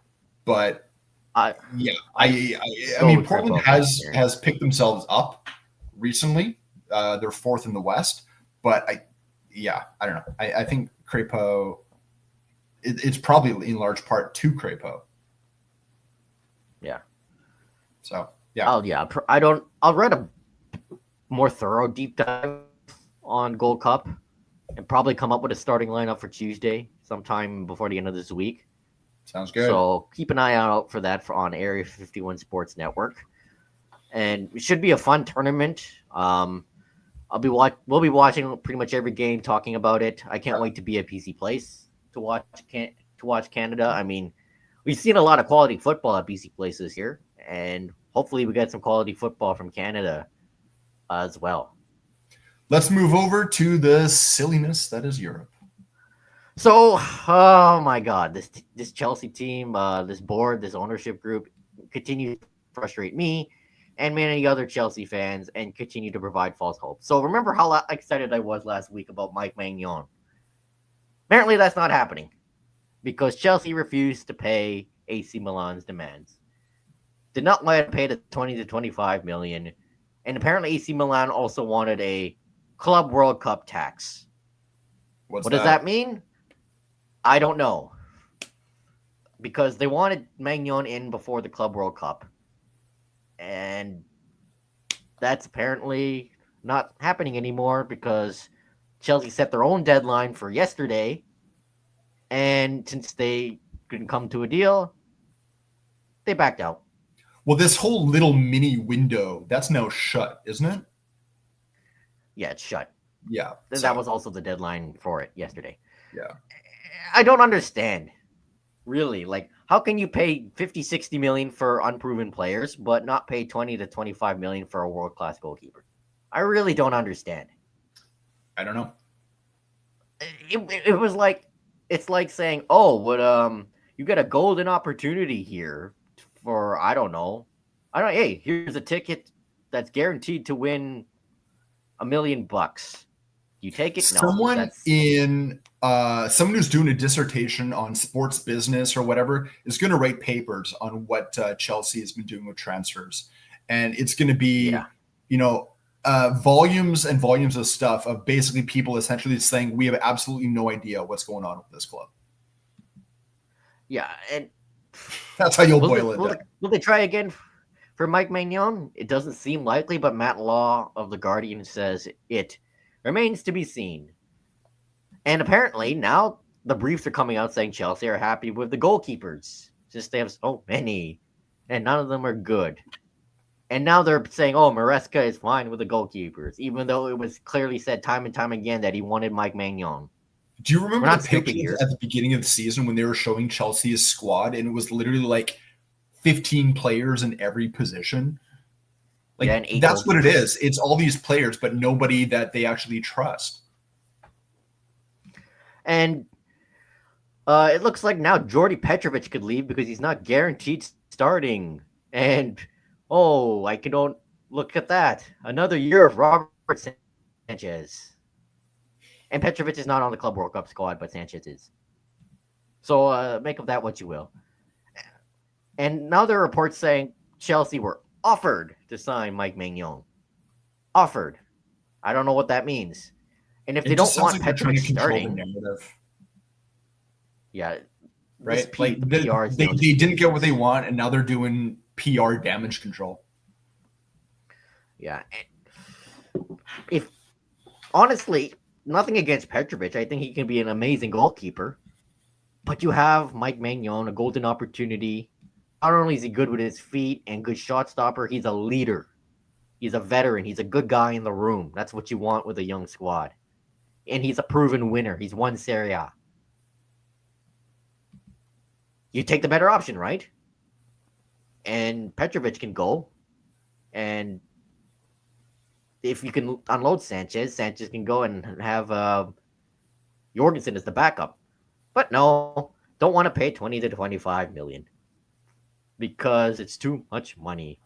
But I mean, Portland has picked themselves up recently. They're fourth in the West, but I don't know. I think Crepeau. It's probably in large part to Crepeau. Yeah. So yeah. I'll write a more thorough deep dive on Gold Cup and probably come up with a starting lineup for Tuesday sometime before the end of this week. Sounds good. So keep an eye out for that on Area 51 Sports Network. And it should be a fun tournament. We'll be watching pretty much every game, talking about it. I can't wait to be at PC Place to watch Canada. I mean, we've seen a lot of quality football at BC Place this year, and hopefully we get some quality football from Canada as well. Let's move over to the silliness that is Europe. So, oh my God, this Chelsea team, this board, this ownership group continues to frustrate me and many other Chelsea fans and continue to provide false hope. So remember how excited I was last week about Mike Maignan. Apparently that's not happening because Chelsea refused to pay AC Milan's demands. Did not want to pay the 20 to 25 million. And apparently AC Milan also wanted a Club World Cup tax. What does that mean? I don't know. Because they wanted Maignan in before the Club World Cup. And that's apparently not happening anymore because Chelsea set their own deadline for yesterday. And since they couldn't come to a deal, they backed out. Well, this whole little mini window, that's now shut, isn't it? Yeah, it's shut. Yeah. That was also the deadline for it yesterday. Yeah. I don't understand. Really, like, how can you pay 50, 60 million for unproven players, but not pay 20 to 25 million for a world-class goalkeeper? I really don't understand. I don't know. It was like, it's like saying, oh, you got a golden opportunity here for, hey, here's a ticket that's guaranteed to win $1 million. You take it? Someone who's doing a dissertation on sports business or whatever is going to write papers on what Chelsea has been doing with transfers, and it's going to be, volumes and volumes of stuff of basically people essentially saying we have absolutely no idea what's going on with this club. Yeah, and That's how you'll Will they, boil it will, down. they, will they try again for Mike Maignan? It doesn't seem likely, but Matt Law of The Guardian says it remains to be seen. And apparently now the briefs are coming out saying Chelsea are happy with the goalkeepers since they have so many, and none of them are good. And now they're saying, oh, Maresca is fine with the goalkeepers, even though it was clearly said time and time again that he wanted Mike Maignan. Do you We're remember the not stupid pictures here. at the beginning of the season when they were showing Chelsea's squad and it was literally like 15 players in every position? Like, Yeah, and 8 that's what it goalkeepers. is. It's all these players, but nobody that they actually trust. And it looks like now Jordi Petrovic could leave because he's not guaranteed starting. And I can don't look at that. Another year of Robert Sanchez. And Petrovic is not on the Club World Cup squad, but Sanchez is. So make of that what you will. And now there are reports saying Chelsea were offered to sign Mike Maignan. Offered. I don't know what that means. And if they don't want like they're trying Petrovic to control the starting, narrative, yeah, right? the They PR is they didn't get what they want, and now they're doing PR damage control. Yeah. If honestly, nothing against Petrovic, I think he can be an amazing goalkeeper. But you have Mike Maignan, a golden opportunity. Not only is he good with his feet and good shot stopper, he's a leader. He's a veteran. He's a good guy in the room. That's what you want with a young squad. And he's a proven winner. He's won Serie A. You take the better option, right? And Petrovic can go. And if you can unload Sanchez, Sanchez can go and have Jorgensen as the backup. But no, don't want to pay 20 to 25 million because it's too much money.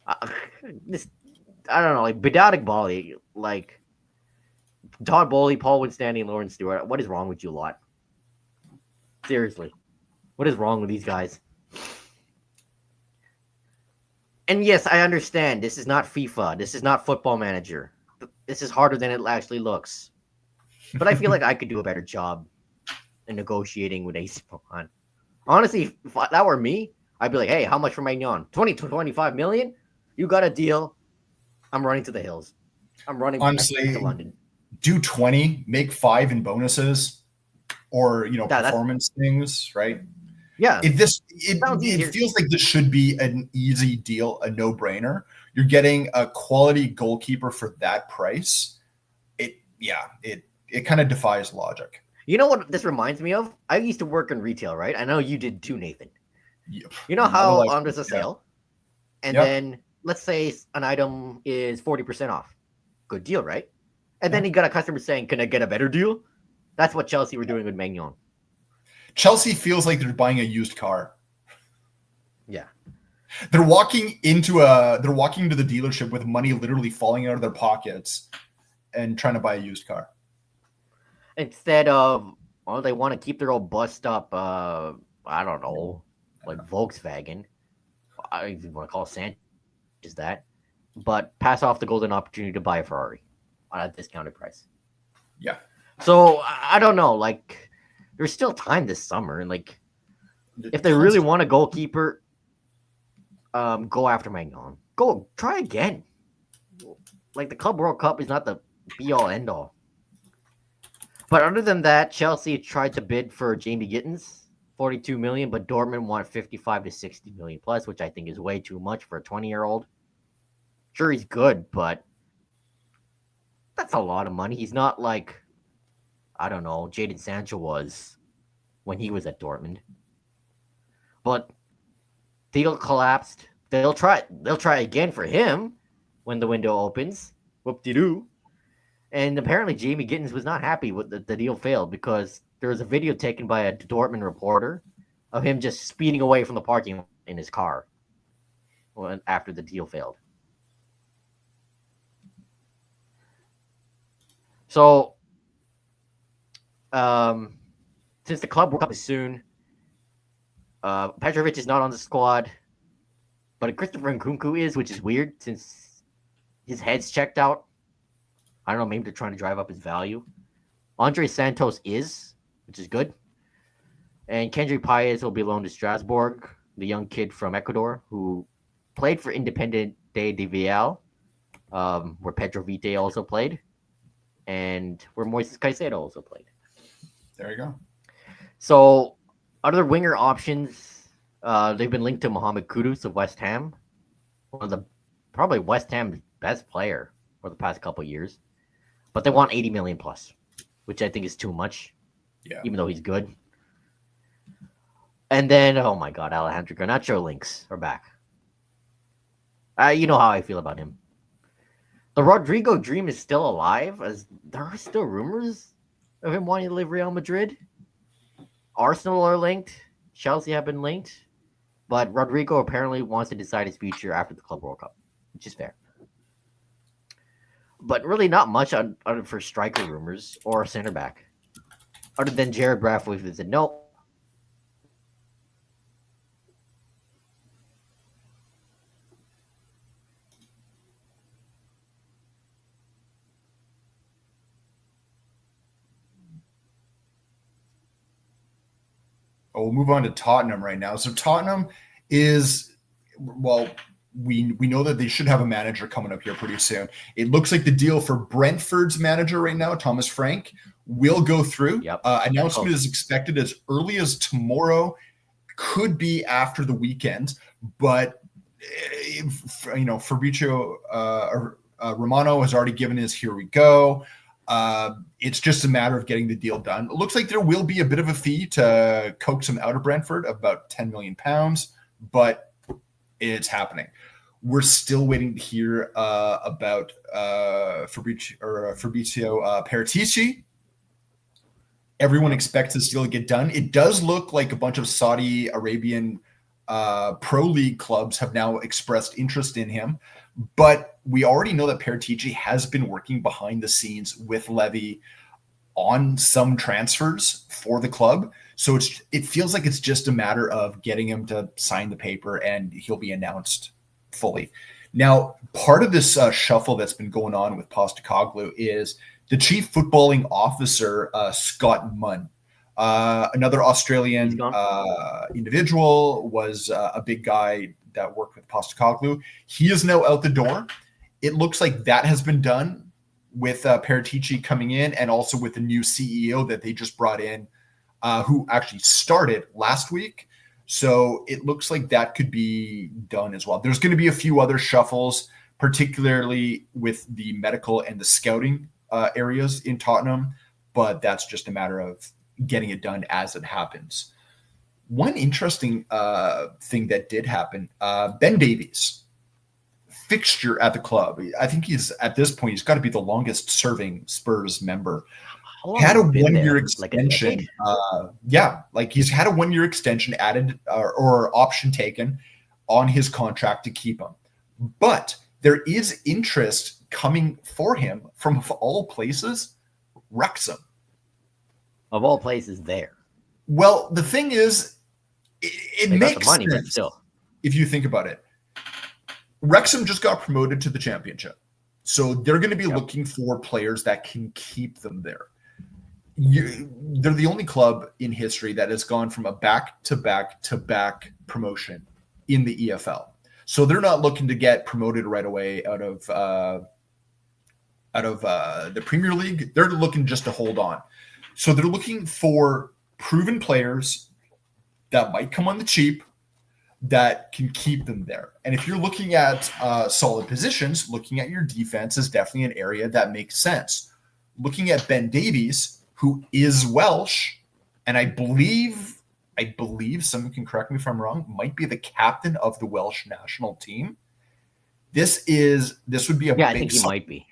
I don't know, like Bedatic Bali, like Todd Bowley, Paul Winstanley, and Lawrence Stewart. What is wrong with you lot? Seriously, what is wrong with these guys? And yes, I understand this is not FIFA. This is not Football Manager. This is harder than it actually looks. But I feel like I could do a better job in negotiating with AC Milan. Honestly, if that were me, I'd be like, hey, how much for Maignan? 20 to 25 million? You got a deal. I'm running to the hills. I'm running Honestly, to London. Do 20, make 5 in bonuses or, performance things, right? Yeah. It feels like this should be an easy deal, a no-brainer. You're getting a quality goalkeeper for that price. It kind of defies logic. You know what this reminds me of? I used to work in retail, right? I know you did too, Nathan. Yep. You know how there's a sale, and then let's say an item is 40% off. Good deal, right? And then you got a customer saying, "Can I get a better deal?" That's what Chelsea were doing with Maignan. Chelsea feels like they're buying a used car. Yeah. They're walking into the dealership with money literally falling out of their pockets and trying to buy a used car. Instead of, they want to keep their old bust up, I don't know, like Volkswagen. I don't even want to call Sanchez that. But pass off the golden opportunity to buy a Ferrari on a discounted price. Yeah. So, I don't know, like, there's still time this summer. And, like, if they really want a goalkeeper, go after Maignan. Go, try again. Like, the Club World Cup is not the be-all, end-all. But other than that, Chelsea tried to bid for Jamie Gittins, 42 million, but Dortmund wanted 55 to 60 million plus, which I think is way too much for a 20-year-old. Sure, he's good, but that's a lot of money. He's not like, I don't know, Jadon Sancho was when he was at Dortmund. But deal collapsed. They'll try again for him when the window opens. Whoop-de-doo. And apparently Jamie Gittins was not happy with the deal failed because there was a video taken by a Dortmund reporter of him just speeding away from the parking lot in his car after the deal failed. So, since the Club World Cup is soon, Petrovic is not on the squad, but Christopher Nkunku is, which is weird since his head's checked out. I don't know, maybe they're trying to drive up his value. Andre Santos is, which is good. And Kendrick Paez will be loaned to Strasbourg, the young kid from Ecuador who played for Independent de Vial, where Pedro Vite also played, and where Moises Caicedo also played. There you go. So, other winger options, they've been linked to Mohamed Kudus of West Ham, one of the probably West Ham's best player for the past couple of years. But they want 80 million plus, which I think is too much. Yeah. Even though he's good. And then, oh my God, Alejandro Garnacho links are back. You know how I feel about him. The Rodrigo dream is still alive, as there are still rumors of him wanting to leave Real Madrid. Arsenal are linked. Chelsea have been linked. But Rodrigo apparently wants to decide his future after the Club World Cup, which is fair. But really not much for striker rumors or center back. Other than Jared Brathwaite who said, no, We'll move on to Tottenham right now. So Tottenham is, well, we know that they should have a manager coming up here pretty soon. It looks like the deal for Brentford's manager right now, Thomas Frank, will go through. Yep. Announcement is expected as early as tomorrow, could be after the weekend, but Fabrizio Romano has already given his here we go. It's just a matter of getting the deal done. It looks like there will be a bit of a fee to coax him out of Brentford, about £10 million, but it's happening. We're still waiting to hear about Fabrizio Paratici. Everyone expects this deal to get done. It does look like a bunch of Saudi Arabian pro league clubs have now expressed interest in him. But we already know that Paratici has been working behind the scenes with Levy on some transfers for the club. So it feels like it's just a matter of getting him to sign the paper and he'll be announced fully. Now, part of this shuffle that's been going on with Postecoglou is the chief footballing officer, Scott Munn. Another Australian individual, was a big guy that worked with Postecoglou. He is now out the door. It looks like that has been done with Paratici coming in, and also with the new CEO that they just brought in, who actually started last week. So it looks like that could be done as well. There's going to be a few other shuffles, particularly with the medical and the scouting areas in Tottenham, but that's just a matter of getting it done as it happens. One interesting thing that did happen, Ben Davies, fixture at the club. I think he's got to be the longest serving Spurs member. Had a 1 year extension. He's had a 1 year extension added or option taken on his contract to keep him. But there is interest coming for him from, of all places, Wrexham. Of all places there. Well, the thing is, it makes money, sense but still, if you think about it. Wrexham just got promoted to the championship. So they're going to be looking for players that can keep them there. They're the only club in history that has gone from a back-to-back-to-back promotion in the EFL. So they're not looking to get promoted right away out of the Premier League. They're looking just to hold on. So they're looking for proven players that might come on the cheap, that can keep them there. And if you're looking at solid positions, looking at your defense is definitely an area that makes sense. Looking at Ben Davies, who is Welsh, and I believe someone can correct me if I'm wrong, might be the captain of the Welsh national team. This would be a big I think he might be.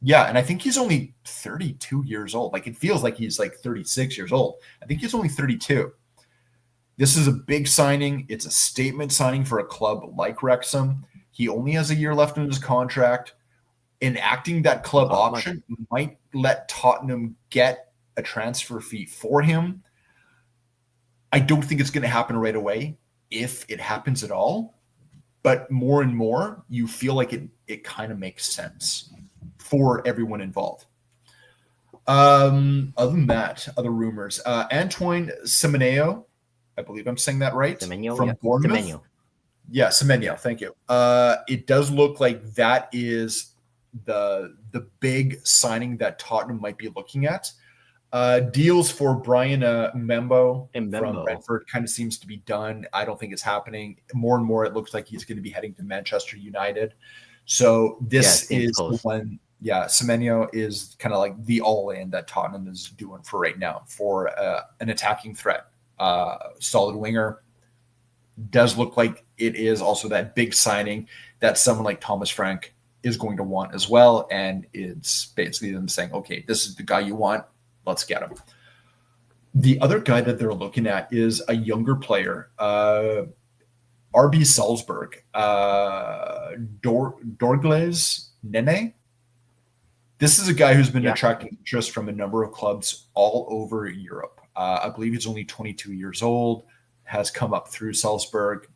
Yeah, and I think he's only 32 years old. Like, it feels like he's like 36 years old. I think he's only 32. This is a big signing. It's a statement signing for a club like Wrexham. He only has a year left in his contract. Enacting that club option might let Tottenham get a transfer fee for him. I don't think it's going to happen right away, if it happens at all. But more and more, you feel like it kind of makes sense for everyone involved. Other than that, other rumors. Antoine Semenyo I believe I'm saying that right. Semenyo, From yeah. Bournemouth. Semenyo. Yeah, Semenyo. Thank you. It does look like that is the big signing that Tottenham might be looking at. Deals for Brian Mbembo from Brentford kind of seems to be done. I don't think it's happening. More and more, it looks like he's going to be heading to Manchester United. So this is the one. Yeah, Semenyo is kind of like the all-in that Tottenham is doing for right now for an attacking threat. Solid winger. Does look like it is also that big signing that someone like Thomas Frank is going to want as well. And it's basically them saying, okay, this is the guy you want. Let's get him. The other guy that they're looking at is a younger player, RB Salzburg, Dorgles Nene. This is a guy who's been attracting interest from a number of clubs all over Europe. I believe he's only 22 years old, has come up through Salzburg.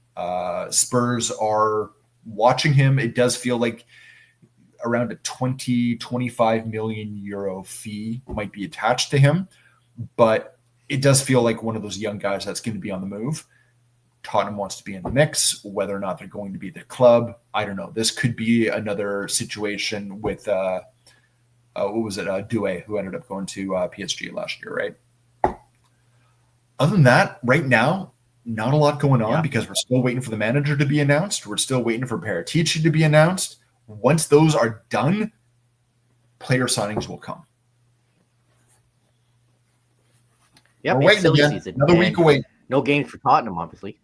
Spurs are watching him. It does feel like around a 25 million euro fee might be attached to him, but it does feel like one of those young guys that's going to be on the move. Tottenham wants to be in the mix. Whether or not they're going to be their club, I don't know. This could be another situation with what was it, Doué, who ended up going to PSG last year, right? Other than that, right now, not a lot going on because we're still waiting for the manager to be announced. We're still waiting for Paratici to be announced. Once those are done, player signings will come. Yep, we're waiting again. Season. Another week away. No games for Tottenham, obviously.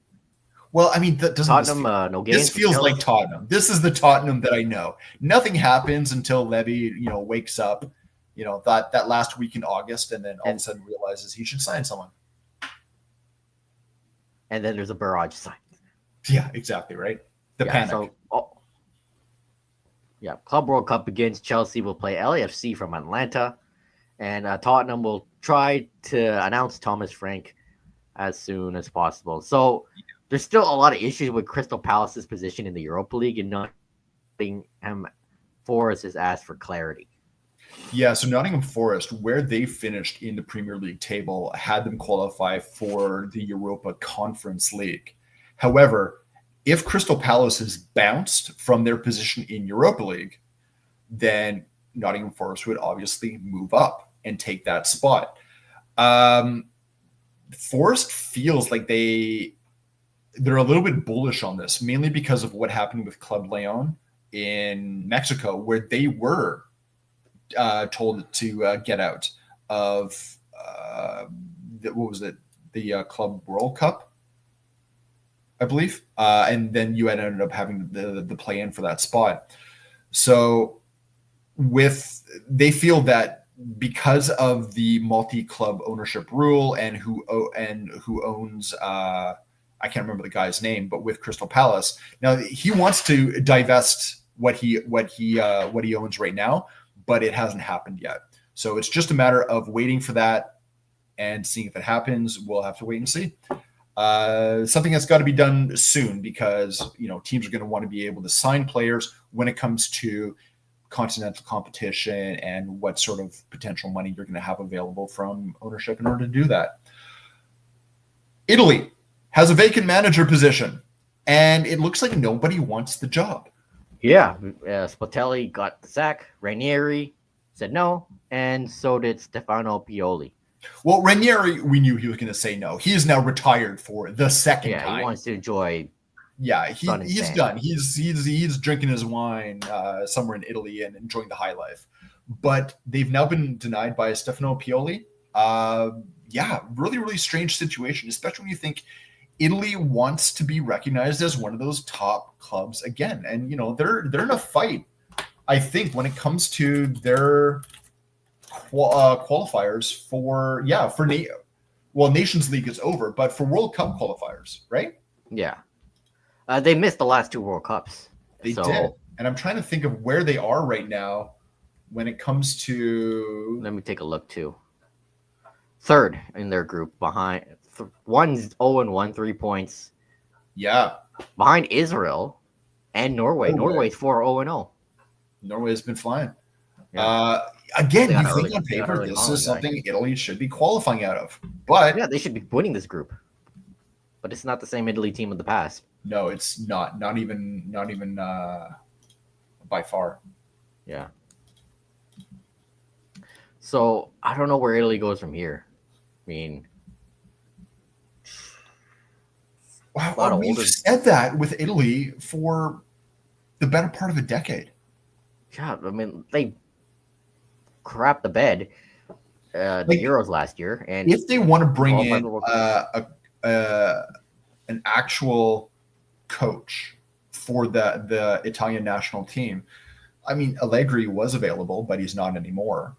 Well, I mean, that doesn't. Tottenham, no games. This feels like Tottenham. This is the Tottenham that I know. Nothing happens until Levy, wakes up, that last week in August, and then all of a sudden realizes he should sign someone. And then there's a barrage sign. Yeah, exactly, right? The panic. Club World Cup begins. Chelsea will play LAFC from Atlanta, and Tottenham will try to announce Thomas Frank as soon as possible. So there's still a lot of issues with Crystal Palace's position in the Europa League, and Nottingham Forest has asked for clarity. Yeah, so Nottingham Forest, where they finished in the Premier League table, had them qualify for the Europa Conference League. However, if Crystal Palace is bounced from their position in Europa League, then Nottingham Forest would obviously move up and take that spot. Forest feels like they're a little bit bullish on this, mainly because of what happened with Club Leon in Mexico, where they were told to get out of the Club World Cup, I believe, and then you ended up having the play-in for that spot. So they feel that because of the multi-club ownership rule and who owns I can't remember the guy's name, but with Crystal Palace, now he wants to divest what he owns right now, but it hasn't happened yet. So it's just a matter of waiting for that and seeing if it happens. We'll have to wait and see. Something that's got to be done soon because teams are going to want to be able to sign players when it comes to continental competition and what sort of potential money you're going to have available from ownership in order to do that. Italy has a vacant manager position, and it looks like nobody wants the job. Yeah, Spalletti got the sack. Ranieri said no, and so did Stefano Pioli. Well, Ranieri, we knew he was going to say no. He is now retired for the second time. Yeah, he wants to enjoy. Yeah, he's done. He's drinking his wine somewhere in Italy and enjoying the high life. But they've now been denied by Stefano Pioli. Really, really strange situation, especially when you think Italy wants to be recognized as one of those top clubs again. And, they're in a fight, I think, when it comes to their qualifiers for Nations League is over, but for World Cup qualifiers, right? Yeah. They missed the last two World Cups. They did. And I'm trying to think of where they are right now when it comes to... Let me take a look, too. Third in their group behind... One's 0-1, 3 points. Yeah. Behind Israel and Norway. Norway's 4-0-0. Norway has been flying. Yeah. Again, you think on paper this is something Italy should be qualifying out of. But yeah, they should be winning this group. but it's not the same Italy team of the past. No, it's not. Not even by far. Yeah. So I don't know where Italy goes from here. I mean, Wow, a lot of we've older. said that with Italy for the better part of a decade. Yeah, I mean they crap the bed the Like, Euros last year and if they want to bring qualified in for World Cup. an actual coach for the Italian national team, I mean, Allegri was available, but he's not anymore.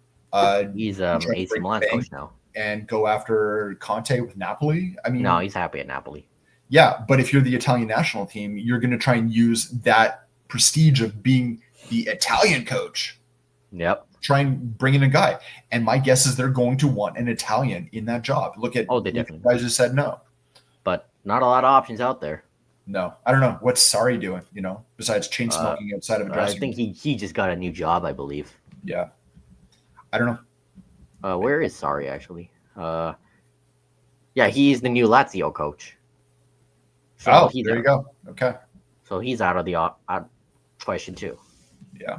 He's You try to AC break Milan's the bank coach now. and go after Conte with Napoli. I No, mean, he's happy at Napoli. yeah, but if you're the Italian national team, you're going to try and use that prestige of being the Italian coach. Yep. Try and bring in a guy. And my guess is they're going to want an Italian in that job. Look at They you definitely. guys just said no. But not a lot of options out there. No, I don't know. What's Sarri doing, besides chain smoking outside of a I dressing think room? he just got a new job, I believe. Yeah. I don't know. Where is Sorry actually? Yeah, he's the new Lazio coach. So he's there you go. Okay. So he's out of the question too. Yeah.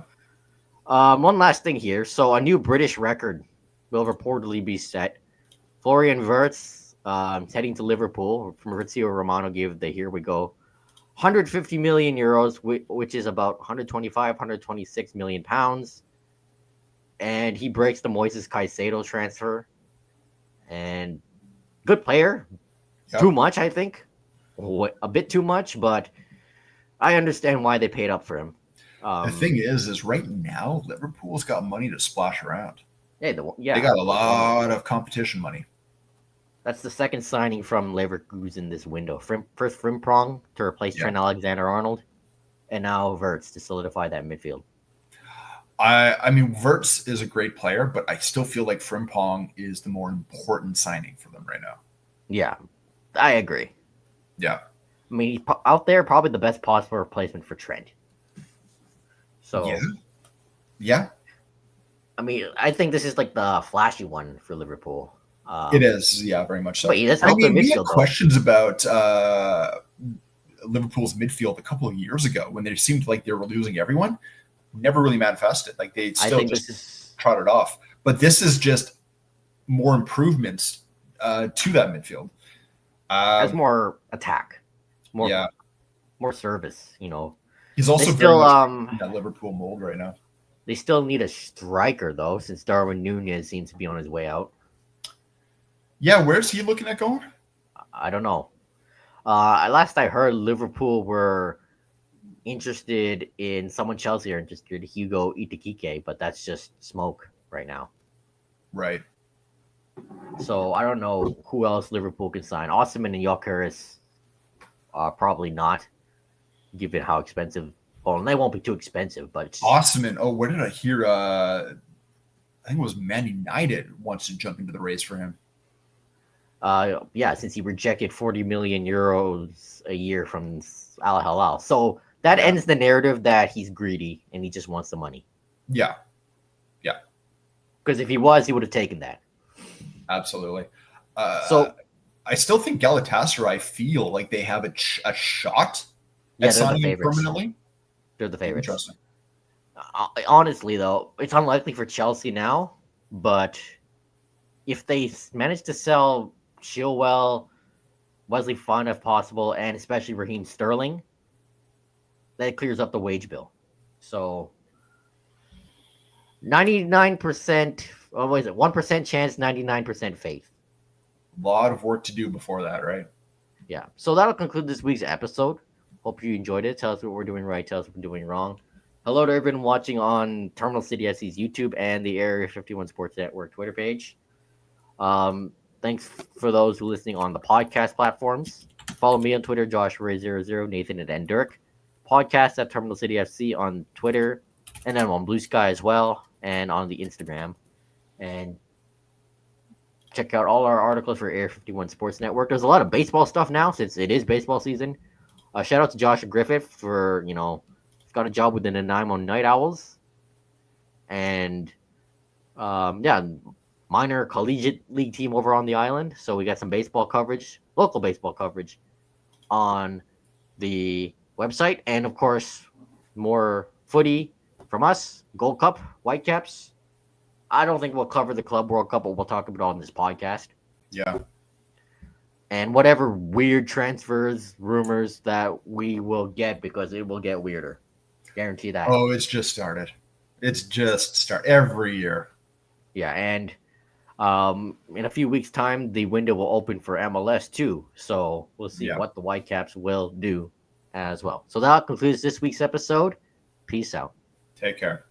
One last thing here. So a new British record will reportedly be set. Florian Wirtz heading to Liverpool. Maurizio Romano gave the here we go 150 million euros, which is about 125, 126 million pounds. And he breaks the Moises Caicedo transfer. And good player. Yep. Too much, I think. A bit too much, but I understand why they paid up for him. The thing is right now Liverpool's got money to splash around. They got a lot of competition money. That's the second signing from Leverkusen this window. First Frimpong to replace Trent Alexander-Arnold, and now Wirtz to solidify that midfield. I mean, Wirtz is a great player, but I still feel like Frimpong is the more important signing for them right now. Yeah, I agree. Yeah. I mean, he's out there probably the best possible replacement for Trent. So, yeah. I mean, I think this is like the flashy one for Liverpool. It is, yeah, very much so. But let's help their midfield. We had questions about Liverpool's midfield a couple of years ago when they seemed like they were losing everyone. Never really manifested. Like they still just trotted off. But this is just more improvements to that midfield. Has more attack, more service. He's also still in that Liverpool mold right now. They still need a striker though, since Darwin Núñez seems to be on his way out. Yeah, where's he looking at going? I don't know. Last I heard, Liverpool were interested in someone Chelsea are interested, Hugo Itakike, but that's just smoke right now. Right. So I don't know who else Liverpool can sign. Osimhen and Gyökeres, probably not, given how expensive. Well, they won't be too expensive, but Osimhen. Oh, where did I hear? I think it was Man United wants to jump into the race for him. Yeah, since he rejected 40 million euros a year from Al Hilal. So that ends the narrative that he's greedy and he just wants the money. Yeah. Yeah. Because if he was, he would have taken that. Absolutely. So I still think Galatasaray feel like they have a shot at signing him permanently. They're the favorites. Interesting. Honestly, though, it's unlikely for Chelsea now, but if they manage to sell Chilwell, Wesley Font if possible, and especially Raheem Sterling, that clears up the wage bill. So 99%, what is it? 1% chance, 99% faith. A lot of work to do before that, right? Yeah. So that'll conclude this week's episode. Hope you enjoyed it. Tell us what we're doing right. Tell us what we're doing wrong. Hello to everyone watching on Terminal City SC's YouTube and the Area 51 Sports Network Twitter page. Thanks for those who are listening on the podcast platforms. Follow me on Twitter, JoshRay00, Nathan and Dirk. Podcast at Terminal City FC on Twitter, and then on Blue Sky as well, and on the Instagram. And check out all our articles for Area 51 Sports Network. There's a lot of baseball stuff now since it is baseball season. Shout out to Joshua Griffith for, he's got a job with the Nanaimo Night Owls. And, minor collegiate league team over on the island. So we got some baseball coverage, local baseball coverage. on the website. And of course, more footy from us, Gold Cup, Whitecaps. I don't think we'll cover the Club World Cup, but we'll talk about it on this podcast. Yeah. And whatever weird transfers, rumors that we will get, because it will get weirder. Guarantee that. Oh, it's just started. It's just start every year. Yeah, and in a few weeks' time, the window will open for MLS too. So we'll see Yeah. what the Whitecaps will do as well. So that concludes this week's episode. Peace out. Take care.